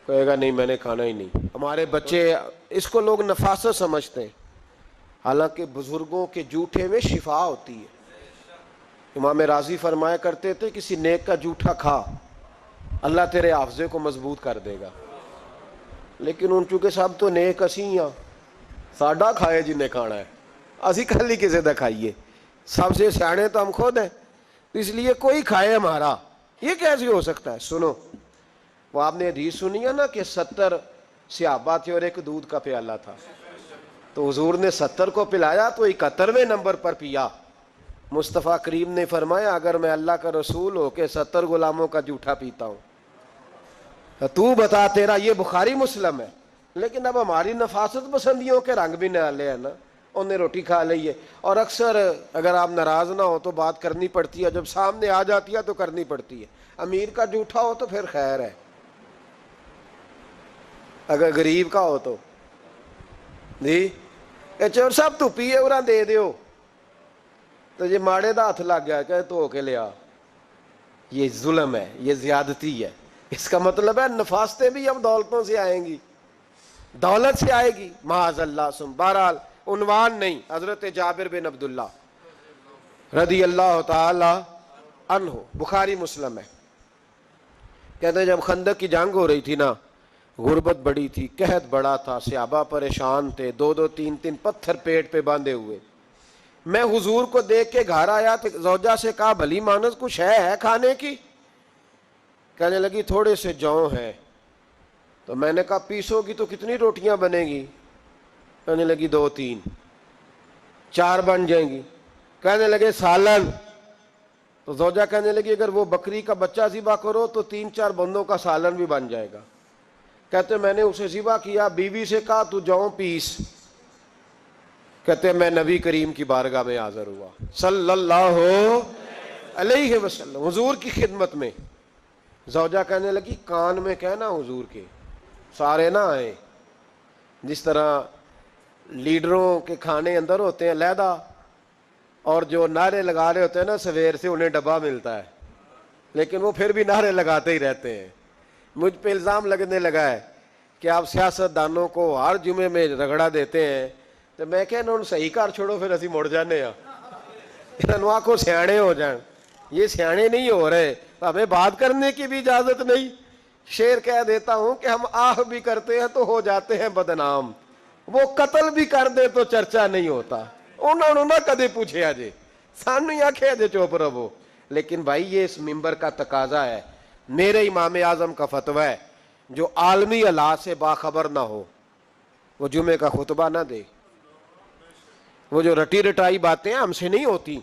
کہے گا نہیں میں نے کھانا ہی نہیں. ہمارے بچے اس کو لوگ نفاست سمجھتے ہیں, حالانکہ بزرگوں کے جھوٹے میں شفا ہوتی ہے. امام راضی فرمایا کرتے تھے کسی نیک کا جھوٹا کھا, اللہ تیرے حافظے کو مضبوط کر دے گا. لیکن ان چونکہ سب تو نیک اسی ہاں, ساڈا کھائے جنہیں کھانا ہے, اسی کھلی کسے دا کھائیے. سب سے سیانے تو ہم خود ہیں, اس لیے کوئی کھائے ہمارا. یہ کیسے ہو سکتا ہے؟ سنو, وہ آپ نے حدیث سنی ہے نا کہ 70 صحابہ تھے اور ایک دودھ کا پیالہ تھا, تو حضور نے 70 کو پلایا تو 71ویں نمبر پر پیا. مصطفیٰ کریم نے فرمایا اگر میں اللہ کا رسول ہو کے 70 غلاموں کا جھوٹا پیتا ہوں تو بتا تیرا. یہ بخاری مسلم ہے. لیکن اب ہماری نفاست پسندیوں کے رنگ بھی نالے ہیں نا, انہیں روٹی کھا لئیے. اور اکثر اگر آپ ناراض نہ ہو تو بات کرنی پڑتی ہے, جب سامنے آ جاتی ہے تو کرنی پڑتی ہے. امیر کا جھوٹا ہو تو پھر خیر ہے, اگر غریب کا ہو تو جی چور صاحب تو پیے اور دے دیو, تو یہ ماڑے دا ہاتھ لگ گیا کہ تو ہو کے لیا. یہ ظلم ہے, یہ زیادتی ہے. اس کا مطلب ہے نفاستیں بھی اب دولتوں سے آئیں گی, دولت سے آئے گی. معاذ اللہ. بہرحال عنوان نہیں, حضرت جابر بن عبداللہ رضی اللہ تعالی عنہ, بخاری مسلم ہے, کہتے ہیں جب خندق کی جنگ ہو رہی تھی نا, غربت بڑی تھی, قحط بڑا تھا, صحابہ پریشان تھے, 2-2 3-3 پتھر پیٹ پہ باندھے ہوئے. میں حضور کو دیکھ کے گھر آیا تو زوجہ سے کہا بھلی مانس کچھ ہے کھانے کی؟ کہنے لگی تھوڑے سے جوں ہیں. تو میں نے کہا پیسو گی تو کتنی روٹیاں بنے گی؟ کہنے لگی 2-3. 4 بن جائیں گی. کہنے لگے سالن. تو زوجہ کہنے لگی اگر وہ بکری کا بچہ ذبح کرو تو 3-4 بندوں کا سالن بھی بن جائے گا. کہتے میں نے اسے ذبح کیا, بیوی سے کہا تو جاؤ پیس. کہتے میں نبی کریم کی بارگاہ میں حاضر ہوا صلی اللہ علیہ وسلم, حضور کی خدمت میں. زوجہ کہنے لگی کان میں کہنا حضور کے سارے نہ آئے. جس طرح لیڈروں کے کھانے اندر ہوتے ہیں علیحدہ, اور جو نعرے لگا رہے ہوتے ہیں نا سویر سے انہیں ڈبہ ملتا ہے, لیکن وہ پھر بھی نعرے لگاتے ہی رہتے ہیں. مجھ پہ الزام لگنے لگا ہے کہ آپ سیاست دانوں کو ہر جمعے میں رگڑا دیتے ہیں. تو میں کہ انہوں نے صحیح کار چھوڑو پھر اسی مڑ جانے ہیں, انہوں کو سیانے ہو جائیں. یہ سیانے نہیں ہو رہے تو ہمیں بات کرنے کی بھی اجازت نہیں. شعر کہہ دیتا ہوں کہ ہم آہ بھی کرتے ہیں تو ہو جاتے ہیں بدنام, وہ قتل بھی کر دے تو چرچا نہیں ہوتا. انہوں نے نہ کدے پوچھے آجے سانو یا کہہ دے چوپ رہو. لیکن بھائی یہ اس منبر کا تقاضا ہے, میرے امام اعظم کا فتویٰ ہے, جو عالمی حالات سے باخبر نہ ہو وہ جمعے کا خطبہ نہ دے. وہ جو رٹی رٹائی باتیں ہم سے نہیں ہوتی,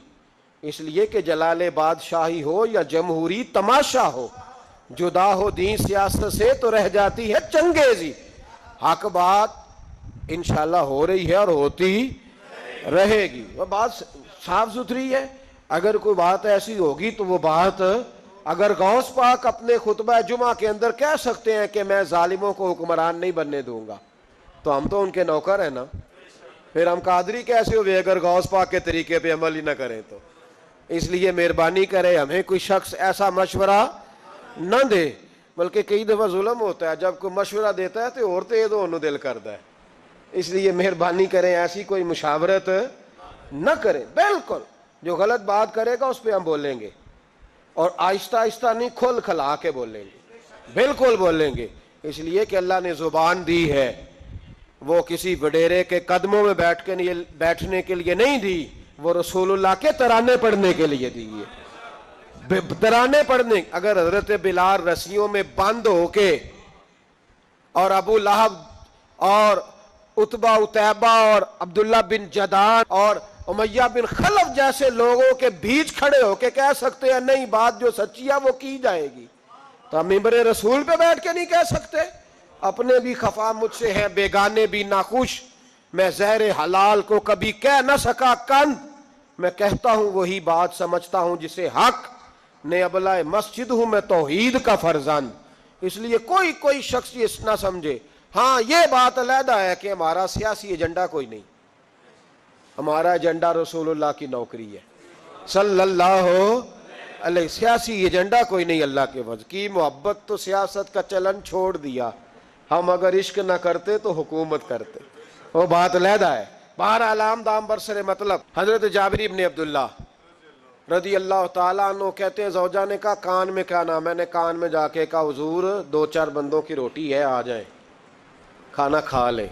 اس لیے کہ جلال بادشاہی ہو یا جمہوری تماشا ہو, جدا ہو دین سیاست سے تو رہ جاتی ہے چنگیزی. حق بات انشاءاللہ ہو رہی ہے اور ہوتی رہے گی. وہ بات صاف ستھری ہے. اگر کوئی بات ایسی ہوگی تو وہ بات اگر غوث پاک اپنے خطبہ جمعہ کے اندر کہہ سکتے ہیں کہ میں ظالموں کو حکمران نہیں بننے دوں گا، تو ہم تو ان کے نوکر ہیں نا. پھر ہم قادری کیسے ہوئے اگر غوث پاک کے طریقے پہ عمل ہی نہ کریں تو. اس لیے مہربانی کرے ہمیں کوئی شخص ایسا مشورہ نہ دے. بلکہ کئی دفعہ ظلم ہوتا ہے، جب کوئی مشورہ دیتا ہے تو عورتیں دونوں دل کرتا ہے. اس لیے مہربانی کریں ایسی کوئی مشاورت نہ کریں. بالکل جو غلط بات کرے گا اس پہ ہم بولیں گے، اور آہستہ آہستہ نہیں، کھل کھلا کے بولیں گے. بالکل بولیں گے. اس لیے کہ اللہ نے زبان دی ہے، وہ کسی وڈیرے کے قدموں میں بیٹھنے کے لیے نہیں دی، وہ رسول اللہ کے ترانے پڑھنے کے لیے دی ہے. ترانے پڑھنے. اگر حضرت بلال رسیوں میں بند ہو کے اور ابو لہب اور عتبہ اتیبہ اور عبداللہ بن جدان اور امیہ بن خلف جیسے لوگوں کے بیچ کھڑے ہو کے کہہ سکتے ہیں نہیں بات جو سچی ہے وہ کی جائے گی، تو ہم ممبر رسول پہ بیٹھ کے نہیں کہہ سکتے؟ اپنے بھی خفا مجھ سے ہیں، بیگانے بھی ناخوش. میں زہر حلال کو کبھی کہہ نہ سکا کند، میں کہتا ہوں وہی بات سمجھتا ہوں جسے حق نے ابلہ مسجد ہوں میں توحید کا فرزند. اس لیے کوئی شخص یہ نہ سمجھے. ہاں یہ بات علیحدہ ہے کہ ہمارا سیاسی ایجنڈا کوئی نہیں، ہمارا ایجنڈا رسول اللہ کی نوکری ہے صلی اللہ علیہ. سیاسی ایجنڈا کوئی نہیں. اللہ کے وجہ کی محبت تو سیاست کا چلن چھوڑ دیا. ہم اگر عشق نہ کرتے تو حکومت کرتے، وہ بات علیحدہ ہے. بہرحال عام دام برسر مطلب حضرت جابر بن عبداللہ رضی اللہ تعالیٰ عنہ کہتے ہیں زوجہ نے کہا کان میں کھانا. میں نے کان میں جا کے کہا حضور 2-4 بندوں کی روٹی ہے، آ جائیں کھانا کھا لیں.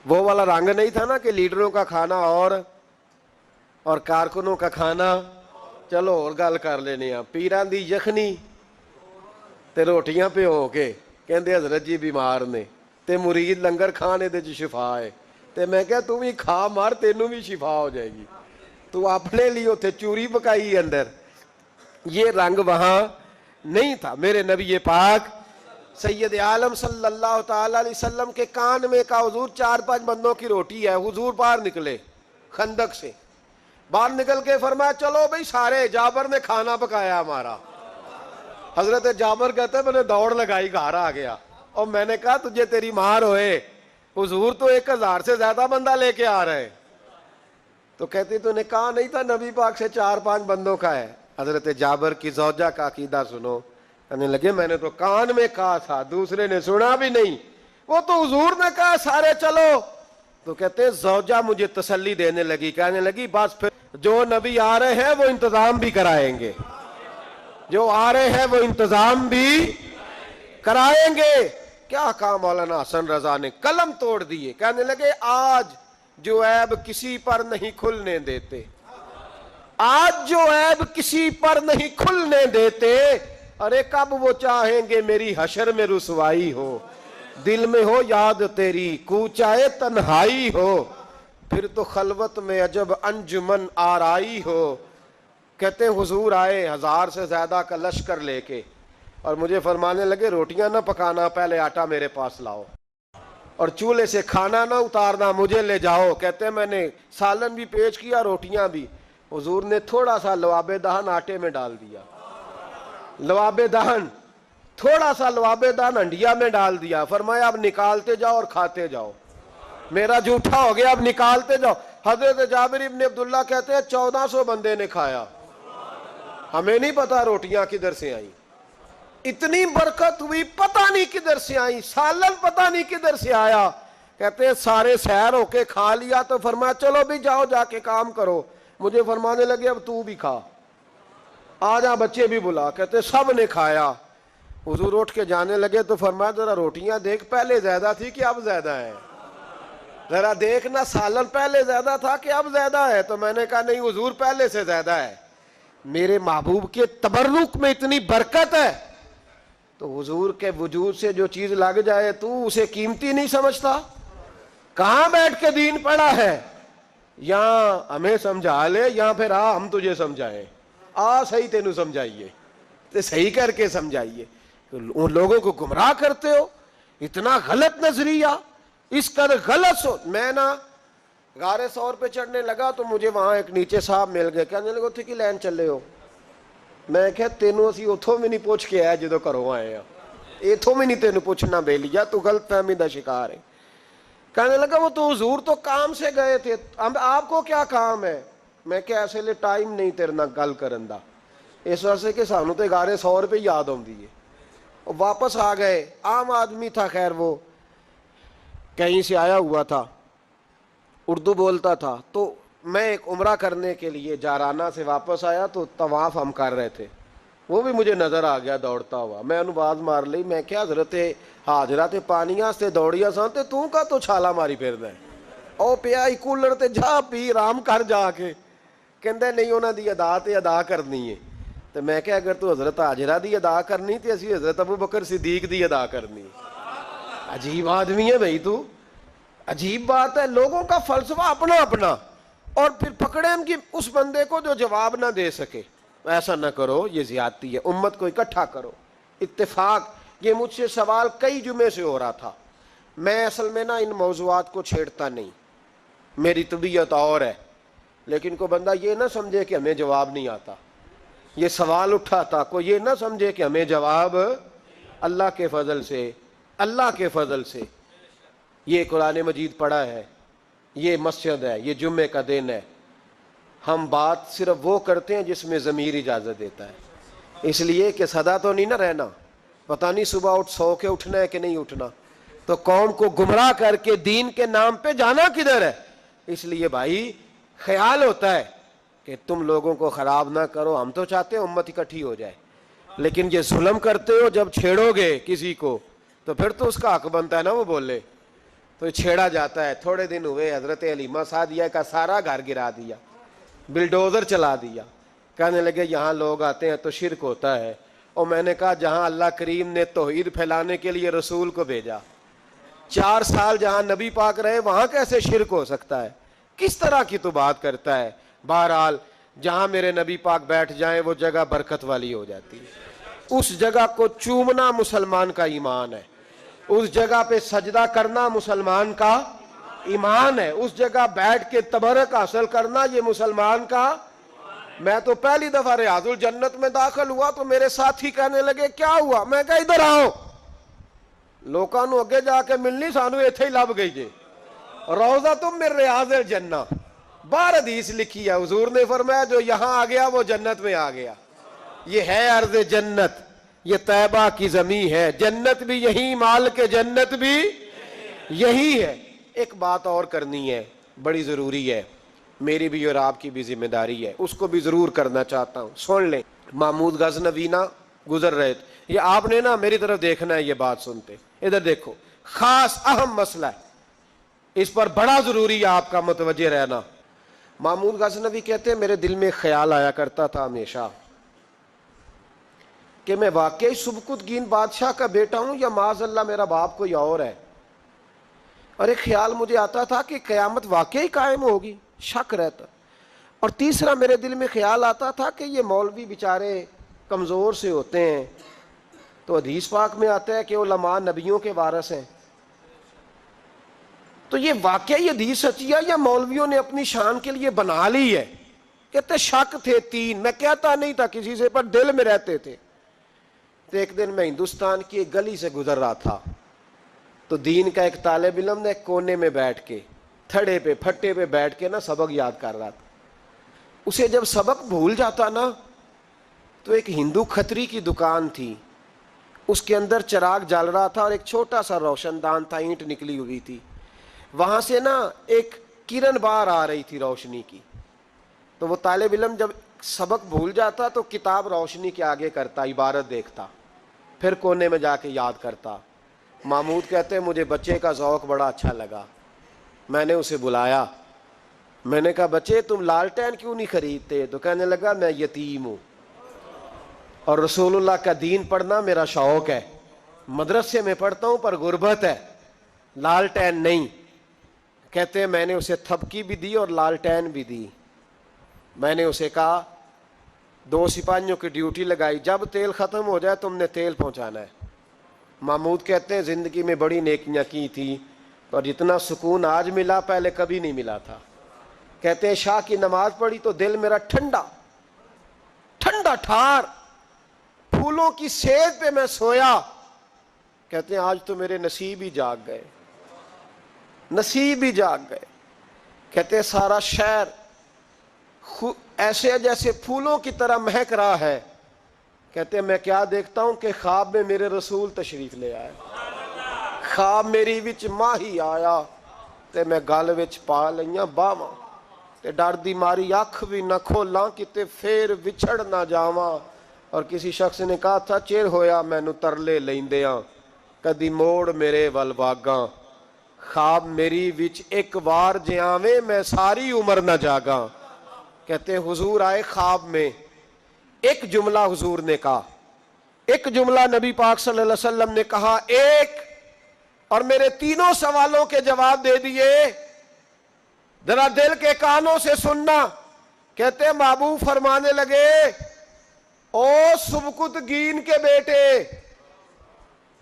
وہ والا رنگ نہیں تھا نا کہ لیڈروں کا کھانا اور کارکنوں کا کھانا چلو اور گل کر لینے. پیران دی یخنی تے روٹیاں پہ ہو کے کہندے حضرت جی بیمار نے تے مرید لنگر کھانے دے جی شفا ہے. تے میں کہا تم ہی کھا مار تینوں بھی شفا ہو جائے گی. تو اپنے لیے اتنے چوری پکائی اندر. یہ رنگ وہاں نہیں تھا. میرے نبی پاک سید عالم صلی اللہ تعالی علیہ وسلم کے کان میں کہا حضور 4-5 بندوں کی روٹی ہے. حضور باہر نکلے خندق سے، باہر نکل کے فرمایا چلو بھئی سارے، جابر نے کھانا پکایا ہمارا. حضرت جابر کہتے ہیں میں نے دوڑ لگائی گھر آ گیا، اور میں نے کہا تجھے تیری مار ہوئے، حضور تو 1000 سے زیادہ بندہ لے کے آ رہے. تو کہتی تو نے کہا نہیں تھا نبی پاک سے 4-5 بندوں کا ہے. حضرت جابر کی زوجہ کا عقیدہ سنو. کہنے لگے میں نے تو کان میں کہا تھا، دوسرے نے سنا بھی نہیں، وہ تو حضور نے کہا سارے چلو. تو کہتے زوجہ مجھے تسلی دینے لگی، کہنے لگی بس پھر جو نبی آ رہے ہیں وہ انتظام بھی کرائیں گے، جو آ رہے ہیں وہ انتظام بھی کرائیں گے. کیا کہا مولانا حسن رضا نے، قلم توڑ دیے. کہنے لگے آج جو عیب کسی پر نہیں کھلنے دیتے، آج جو عیب کسی پر نہیں کھلنے دیتے، ارے کب وہ چاہیں گے میری حشر میں رسوائی ہو. دل میں ہو یاد تیری کوچائے تنہائی ہو، پھر تو خلوت میں عجب انجمن آرائی ہو. کہتے حضور آئے 1000 سے زیادہ کا لشکر لے کے، اور مجھے فرمانے لگے روٹیاں نہ پکانا، پہلے آٹا میرے پاس لاؤ، اور چولہے سے کھانا نہ اتارنا، مجھے لے جاؤ. کہتے ہیں میں نے سالن بھی پیش کیا، روٹیاں بھی. حضور نے تھوڑا سا لواب دہن آٹے میں ڈال دیا، لواب دہن، تھوڑا سا لواب دہن ہنڈیا میں ڈال دیا. فرمایا اب نکالتے جاؤ اور کھاتے جاؤ، میرا جھوٹا ہو گیا، اب نکالتے جاؤ. حضرت جابر بن عبداللہ کہتے ہیں 1400 بندے نے کھایا، ہمیں نہیں پتا روٹیاں کدھر سے آئیں. اتنی برکت ہوئی پتہ نہیں کدھر سے آئی، سالن پتہ نہیں کدھر سے آیا. کہتے ہیں سارے سیر ہو کے کھا لیا. تو فرمایا چلو بھی جاؤ جا کے کام کرو. مجھے فرمانے لگے اب تو بھی کھا، آ جا بچے بھی بلا. کہتے سب نے کھایا. حضور اٹھ کے جانے لگے تو فرمایا ذرا روٹیاں دیکھ، پہلے زیادہ تھی کہ اب زیادہ ہے، ذرا دیکھنا سالن پہلے زیادہ تھا کہ اب زیادہ ہے. تو میں نے کہا نہیں حضور پہلے سے زیادہ ہے. میرے محبوب کے تبرک میں اتنی برکت ہے. تو حضور کے وجود سے جو چیز لگ جائے تو اسے قیمتی نہیں سمجھتا. کہاں بیٹھ کے دین پڑھا ہے؟ یہاں ہمیں سمجھا لے، یہاں پھر آ ہم تجھے سمجھائیں. آ صحیح تینوں سمجھائیے، تو صحیح کر کے سمجھائیے. ان لوگوں کو گمراہ کرتے ہو، اتنا غلط نظریہ، اس قدر غلط میں نا غار ثور پہ چڑھنے لگا تو مجھے وہاں ایک نیچے صاحب مل گئے, کہنے لگے اتنے کی لین چلے ہو. میں کہا تینوں اسی اتھوں میں نہیں پوچھ کے آیا جدو کرو آئے ہیں, اتھوں میں نہیں تینوں پوچھنا بے لیا, تو غلط فہمی دا شکار ہے. کہنے لگا وہ تو حضور تو کام سے گئے تھے, اب آپ کو کیا کام ہے؟ میں کہ ایسے لئے ٹائم نہیں تیرے نہ گل کرن دا, اس واسطے کہ سانوں تے غار ثور پہ یاد ہوندی ہے. واپس آ گئے, عام آدمی تھا, خیر وہ کہیں سے آیا ہوا تھا, اردو بولتا تھا. تو میں ایک عمرہ کرنے کے لیے جارانہ سے واپس آیا تو طواف ہم کر رہے تھے, وہ بھی مجھے نظر آ گیا دوڑتا ہوا. میں انہوں باز مار لی, میں کیا حضرت حاضرہ تے پانیاں سے دوڑیا سان تے تو کا تو چھالا ماری پھر دے او پیا ہی کولر تے جا پی رام کر جا کے. کہندے نہیں انہاں دی ادا تے ادا کرنی ہے. تو میں کہ اگر تو حضرت حاجرہ دی ادا کرنی تے اسی حضرت ابو بکر صدیق دی ادا کرنی. عجیب آدمی ہے بھائی تو, عجیب بات ہے. لوگوں کا فلسفہ اپنا اپنا, اور پھر پکڑے ہم کہ اس بندے کو جو جواب نہ دے سکے. ایسا نہ کرو, یہ زیادتی ہے. امت کو اکٹھا کرو, اتفاق. یہ مجھ سے سوال کئی جمعے سے ہو رہا تھا. میں اصل میں نا ان موضوعات کو چھیڑتا نہیں, میری طبیعت اور ہے. لیکن کوئی بندہ یہ نہ سمجھے کہ ہمیں جواب نہیں آتا. یہ سوال اٹھا تھا, کوئی یہ نہ سمجھے کہ ہمیں جواب اللہ کے فضل سے, اللہ کے فضل سے. یہ قرآن مجید پڑھا ہے, یہ مسجد ہے, یہ جمعے کا دن ہے. ہم بات صرف وہ کرتے ہیں جس میں ضمیر اجازت دیتا ہے. اس لیے کہ سدا تو نہیں نہ رہنا, پتہ نہیں صبح اٹھ سو کے اٹھنا ہے کہ نہیں اٹھنا, تو قوم کو گمراہ کر کے دین کے نام پہ جانا کدھر ہے. اس لیے بھائی خیال ہوتا ہے کہ تم لوگوں کو خراب نہ کرو. ہم تو چاہتے ہیں امت اکٹھی ہو جائے, لیکن یہ ظلم کرتے ہو جب چھیڑو گے کسی کو تو پھر تو اس کا حق بنتا ہے نا وہ بولے. تو چھیڑا جاتا ہے. تھوڑے دن ہوئے حضرت حلیمہ سعدیہ کا سارا گھر گرا دیا, بلڈوزر چلا دیا. کہنے لگے یہاں لوگ آتے ہیں تو شرک ہوتا ہے. اور میں نے کہا جہاں اللہ کریم نے توحید پھیلانے کے لیے رسول کو بھیجا, 4 سال جہاں نبی پاک رہے, وہاں کیسے شرک ہو سکتا ہے؟ کس طرح کی تو بات کرتا ہے. بہرحال جہاں میرے نبی پاک بیٹھ جائیں وہ جگہ برکت والی ہو جاتی ہے. اس جگہ کو چومنا مسلمان کا ایمان ہے, اس جگہ پہ سجدہ کرنا مسلمان کا ایمان ہے, اس جگہ بیٹھ کے تبرک حاصل کرنا یہ مسلمان کا. میں تو پہلی دفعہ ریاض الجنت میں داخل ہوا تو میرے ساتھی کہنے لگے کیا ہوا؟ میں کہا ادھر آؤ, لوکاں نو اگے جا کے ملنی, سانو ایتھے ہی لب گئی جے روضہ تم من ریاض الجنہ. 12 حدیث لکھی ہے, حضور نے فرمایا جو یہاں آ گیا وہ جنت میں آ گیا. یہ ہے ارض جنت, یہ طیبہ کی زمین ہے, جنت بھی یہی, مال کے جنت بھی یہی ہے. ایک بات اور کرنی ہے, بڑی ضروری ہے, میری بھی اور آپ کی بھی ذمہ داری ہے, اس کو بھی ضرور کرنا چاہتا ہوں. سن لیں, محمود غزنوی نا گزر رہے تھے, یہ آپ نے نا میری طرف دیکھنا ہے, یہ بات سنتے ادھر دیکھو, خاص اہم مسئلہ ہے, اس پر بڑا ضروری ہے آپ کا متوجہ رہنا. محمود غزنوی کہتے ہیں میرے دل میں خیال آیا کرتا تھا ہمیشہ کہ میں واقعی سبکتگین بادشاہ کا بیٹا ہوں یا معاذ اللہ میرا باپ کوئی اور ہے. اور ایک خیال مجھے آتا تھا کہ قیامت واقعی قائم ہوگی, شک رہتا. اور تیسرا میرے دل میں خیال آتا تھا کہ یہ مولوی بیچارے کمزور سے ہوتے ہیں, تو حدیث پاک میں آتا ہے کہ علماء نبیوں کے وارث ہیں. تو یہ واقعی حدیث سچی ہے یا مولویوں نے اپنی شان کے لیے بنا لی ہے؟ کہتے شک تھے 3, میں کہتا نہیں تھا کسی سے, پر دل میں رہتے تھے. تو ایک دن میں ہندوستان کی ایک گلی سے گزر رہا تھا, تو دین کا ایک طالب علم نے ایک کونے میں بیٹھ کے, تھڑے پہ پھٹے پہ بیٹھ کے نا سبق یاد کر رہا تھا. اسے جب سبق بھول جاتا نا, تو ایک ہندو کھتری کی دکان تھی, اس کے اندر چراغ جل رہا تھا اور ایک چھوٹا سا روشن دان تھا, اینٹ نکلی ہوئی تھی, وہاں سے نا ایک کرن باہر آ رہی تھی روشنی کی. تو وہ طالب علم جب سبق بھول جاتا تو کتاب روشنی کے آگے کرتا, عبارت دیکھتا, پھر کونے میں جا کے یاد کرتا. محمود کہتے ہیں مجھے بچے کا ذوق بڑا اچھا لگا, میں نے اسے بلایا, میں نے کہا بچے تم لالٹین کیوں نہیں خریدتے؟ تو کہنے لگا میں یتیم ہوں اور رسول اللہ کا دین پڑھنا میرا شوق ہے, مدرسے میں پڑھتا ہوں پر غربت ہے, لالٹین نہیں. کہتے ہیں میں نے اسے تھپکی بھی دی اور لالٹین بھی دی. میں نے اسے کہا 2 سپاہیوں کی ڈیوٹی لگائی, جب تیل ختم ہو جائے تم نے تیل پہنچانا ہے. محمود کہتے ہیں زندگی میں بڑی نیکیاں کی تھی, اور جتنا سکون آج ملا پہلے کبھی نہیں ملا تھا. کہتے ہیں عشاء کی نماز پڑھی تو دل میرا ٹھنڈا ٹھنڈا ٹھار، پھولوں کی سیج پہ میں سویا. کہتے ہیں آج تو میرے نصیب ہی جاگ گئے، نصیب ہی جاگ گئے. کہتے ہیں سارا شہر ایسے جیسے پھولوں کی طرح مہک رہا ہے. کہتے ہیں میں کیا دیکھتا ہوں کہ خواب میں میرے رسول تشریف لے آئے. خواب میری وچ ماہی آیا تے میں گل وچ پا لئیاں باواں تے ڈر دی ماری اکھ بھی نہ کھولاں کتے پھر وچھڑ نہ جاواں. اور کسی شخص نے کہا تھا چیر ہویا مینو ترلے لیندیاں کدی موڑ میرے ول واگاں. خواب میری وچ ایک وار جے آویں میں ساری عمر نہ جاگاں. کہتے ہیں حضور آئے خواب میں، ایک جملہ حضور نے کہا، ایک جملہ نبی پاک صلی اللہ علیہ وسلم نے کہا ایک، اور میرے تینوں سوالوں کے جواب دے دیے. ذرا دل کے کانوں سے سننا. کہتے ہیں محبوب فرمانے لگے او سبکتگین کے بیٹے،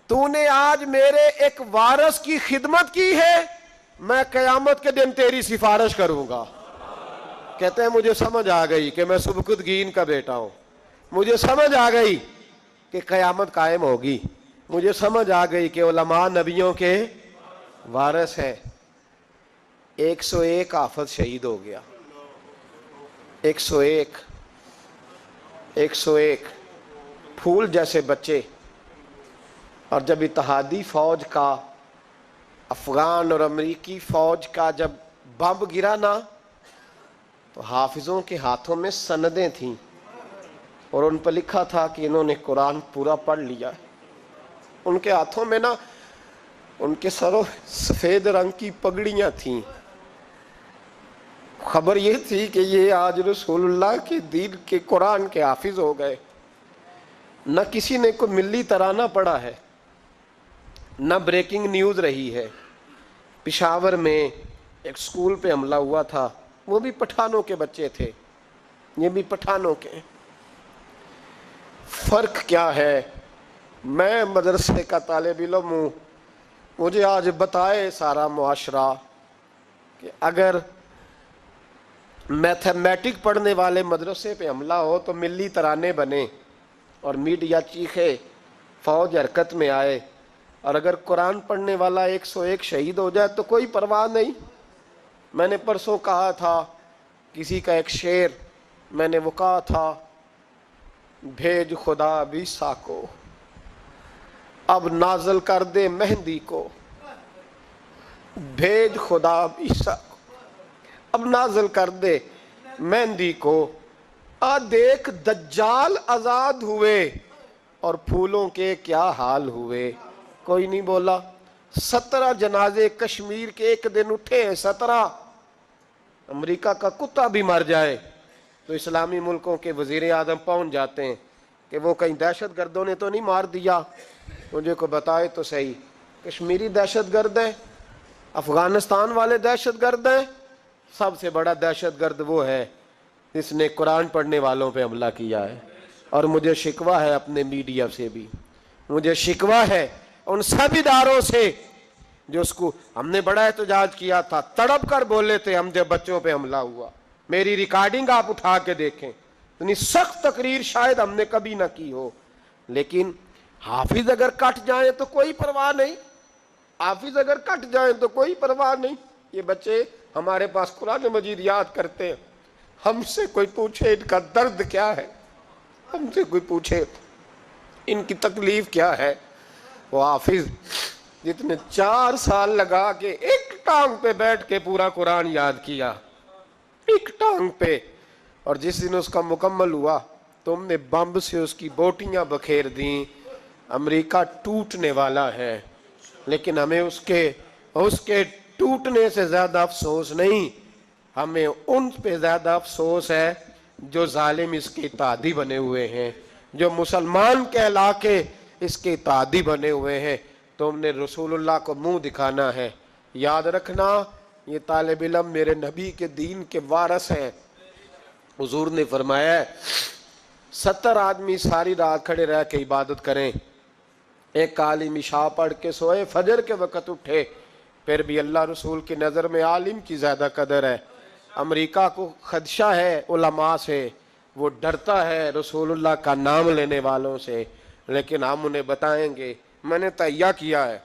تو نے آج میرے ایک وارث کی خدمت کی ہے، میں قیامت کے دن تیری سفارش کروں گا. کہتے ہیں مجھے سمجھ آ گئی کہ میں سبکتگین کا بیٹا ہوں، مجھے سمجھ آ گئی کہ قیامت قائم ہوگی، مجھے سمجھ آ گئی کہ علماء نبیوں کے وارث ہیں. 101 حافظ شہید ہو گیا. 101 پھول جیسے بچے. اور جب اتحادی فوج کا، افغان اور امریکی فوج کا جب بم گرا نا تو حافظوں کے ہاتھوں میں سندیں تھیں اور ان پر لکھا تھا کہ انہوں نے قرآن پورا پڑھ لیا. ان کے ہاتھوں میں نا ان کے سروں سفید رنگ کی پگڑیاں تھیں. خبر یہ تھی کہ یہ آج رسول اللہ کے دین کے قرآن کے حافظ ہو گئے. نہ کسی نے کوئی ملی ترانہ پڑھا ہے، نہ بریکنگ نیوز رہی ہے. پشاور میں ایک سکول پہ حملہ ہوا تھا، وہ بھی پٹھانوں کے بچے تھے، یہ بھی پٹھانوں کے. فرق کیا ہے؟ میں مدرسے کا طالب علم ہوں، مجھے آج بتائے سارا معاشرہ کہ اگر میتھمیٹک پڑھنے والے مدرسے پہ حملہ ہو تو ملی ترانے بنے اور میڈیا چیخے، فوج حرکت میں آئے، اور اگر قرآن پڑھنے والا 101 شہید ہو جائے تو کوئی پرواہ نہیں. میں نے پرسوں کہا تھا کسی کا ایک شعر، میں نے وہ کہا تھا بھیج خدا عیسیٰ کو اب نازل کر دے مہندی کو، بھیج خدا عیسیٰ کو اب نازل کر دے مہندی کو. دیکھ دجال آزاد ہوئے اور پھولوں کے کیا حال ہوئے. کوئی نہیں بولا. 17 جنازے کشمیر کے ایک دن اٹھے ہیں. 17. امریکہ کا کتا بھی مر جائے تو اسلامی ملکوں کے وزیر اعظم پہنچ جاتے ہیں کہ وہ کہیں دہشت گردوں نے تو نہیں مار دیا. مجھے کو بتائے تو صحیح، کشمیری دہشت گرد ہیں، افغانستان والے دہشت گرد ہیں. سب سے بڑا دہشت گرد وہ ہے جس نے قرآن پڑھنے والوں پہ حملہ کیا ہے. اور مجھے شکوہ ہے اپنے میڈیا سے بھی، مجھے شکوہ ہے ان سب اداروں سے جو اس کو، ہم نے بڑا احتجاج کیا تھا، تڑپ کر بولے تھے ہم جب بچوں پہ حملہ ہوا. میری ریکارڈنگ آپ اٹھا کے دیکھیں، اتنی سخت تقریر شاید ہم نے کبھی نہ کی ہو. لیکن حافظ اگر کٹ جائیں تو کوئی پرواہ نہیں، حافظ اگر کٹ جائیں تو کوئی پرواہ نہیں. یہ بچے ہمارے پاس قرآن مجید یاد کرتے ہیں، ہم سے کوئی پوچھے ان کا درد کیا ہے، ہم سے کوئی پوچھے ان کی تکلیف کیا ہے. وہ حافظ جتنے 4 سال لگا کے ایک ٹانگ پہ بیٹھ کے پورا قرآن یاد کیا، ایک ٹانگ پہ، اور جس دن اس کا مکمل ہوا تم نے بمب سے اس کی بوٹیاں بکھیر دیں. امریکہ ٹوٹنے والا ہے، لیکن ہمیں اس کے ٹوٹنے سے زیادہ افسوس نہیں، ہمیں ان پہ زیادہ افسوس ہے جو ظالم اس کے اتحادی بنے ہوئے ہیں، جو مسلمان کہلا کے اس کے اتحادی بنے ہوئے ہیں. تم نے رسول اللہ کو منہ دکھانا ہے. یاد رکھنا یہ طالب علم میرے نبی کے دین کے وارث ہیں. حضور نے فرمایا ہے 70 آدمی ساری رات کھڑے رہ کے عبادت کریں، ایک عالم عشاء پڑھ کے سوئے، فجر کے وقت اٹھے، پھر بھی اللہ رسول کی نظر میں عالم کی زیادہ قدر ہے. امریکہ کو خدشہ ہے علماء سے، وہ ڈرتا ہے رسول اللہ کا نام لینے والوں سے، لیکن ہم انہیں بتائیں گے. میں نے تہیہ کیا ہے،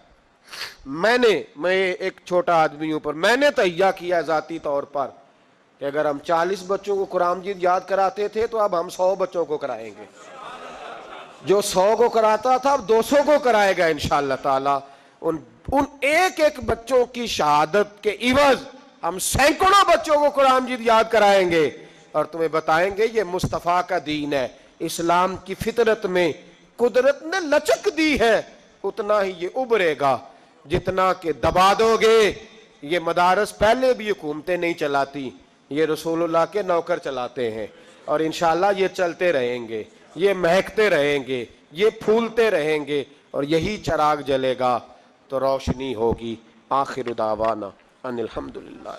میں ایک چھوٹا آدمی ہوں، پر میں نے تہیہ کیا ذاتی طور پر کہ اگر ہم 40 بچوں کو قرآن مجید یاد کراتے تھے تو اب ہم 100 بچوں کو کرائیں گے. جو 100 کو کراتا تھا اب 200 کو کرائے گا انشاءاللہ تعالی. ان ایک ایک بچوں کی شہادت کے عوض ہم سینکڑوں بچوں کو قرآن مجید یاد کرائیں گے اور تمہیں بتائیں گے یہ مصطفیٰ کا دین ہے. اسلام کی فطرت میں قدرت نے لچک دی ہے، اتنا ہی یہ ابھرے گا جتنا کہ دبا دو گے. یہ مدارس پہلے بھی حکومتیں نہیں چلاتی، یہ رسول اللہ کے نوکر چلاتے ہیں، اور انشاءاللہ یہ چلتے رہیں گے، یہ مہکتے رہیں گے، یہ پھولتے رہیں گے، اور یہی چراغ جلے گا تو روشنی ہوگی. آخر دعوانا ان الحمدللہ.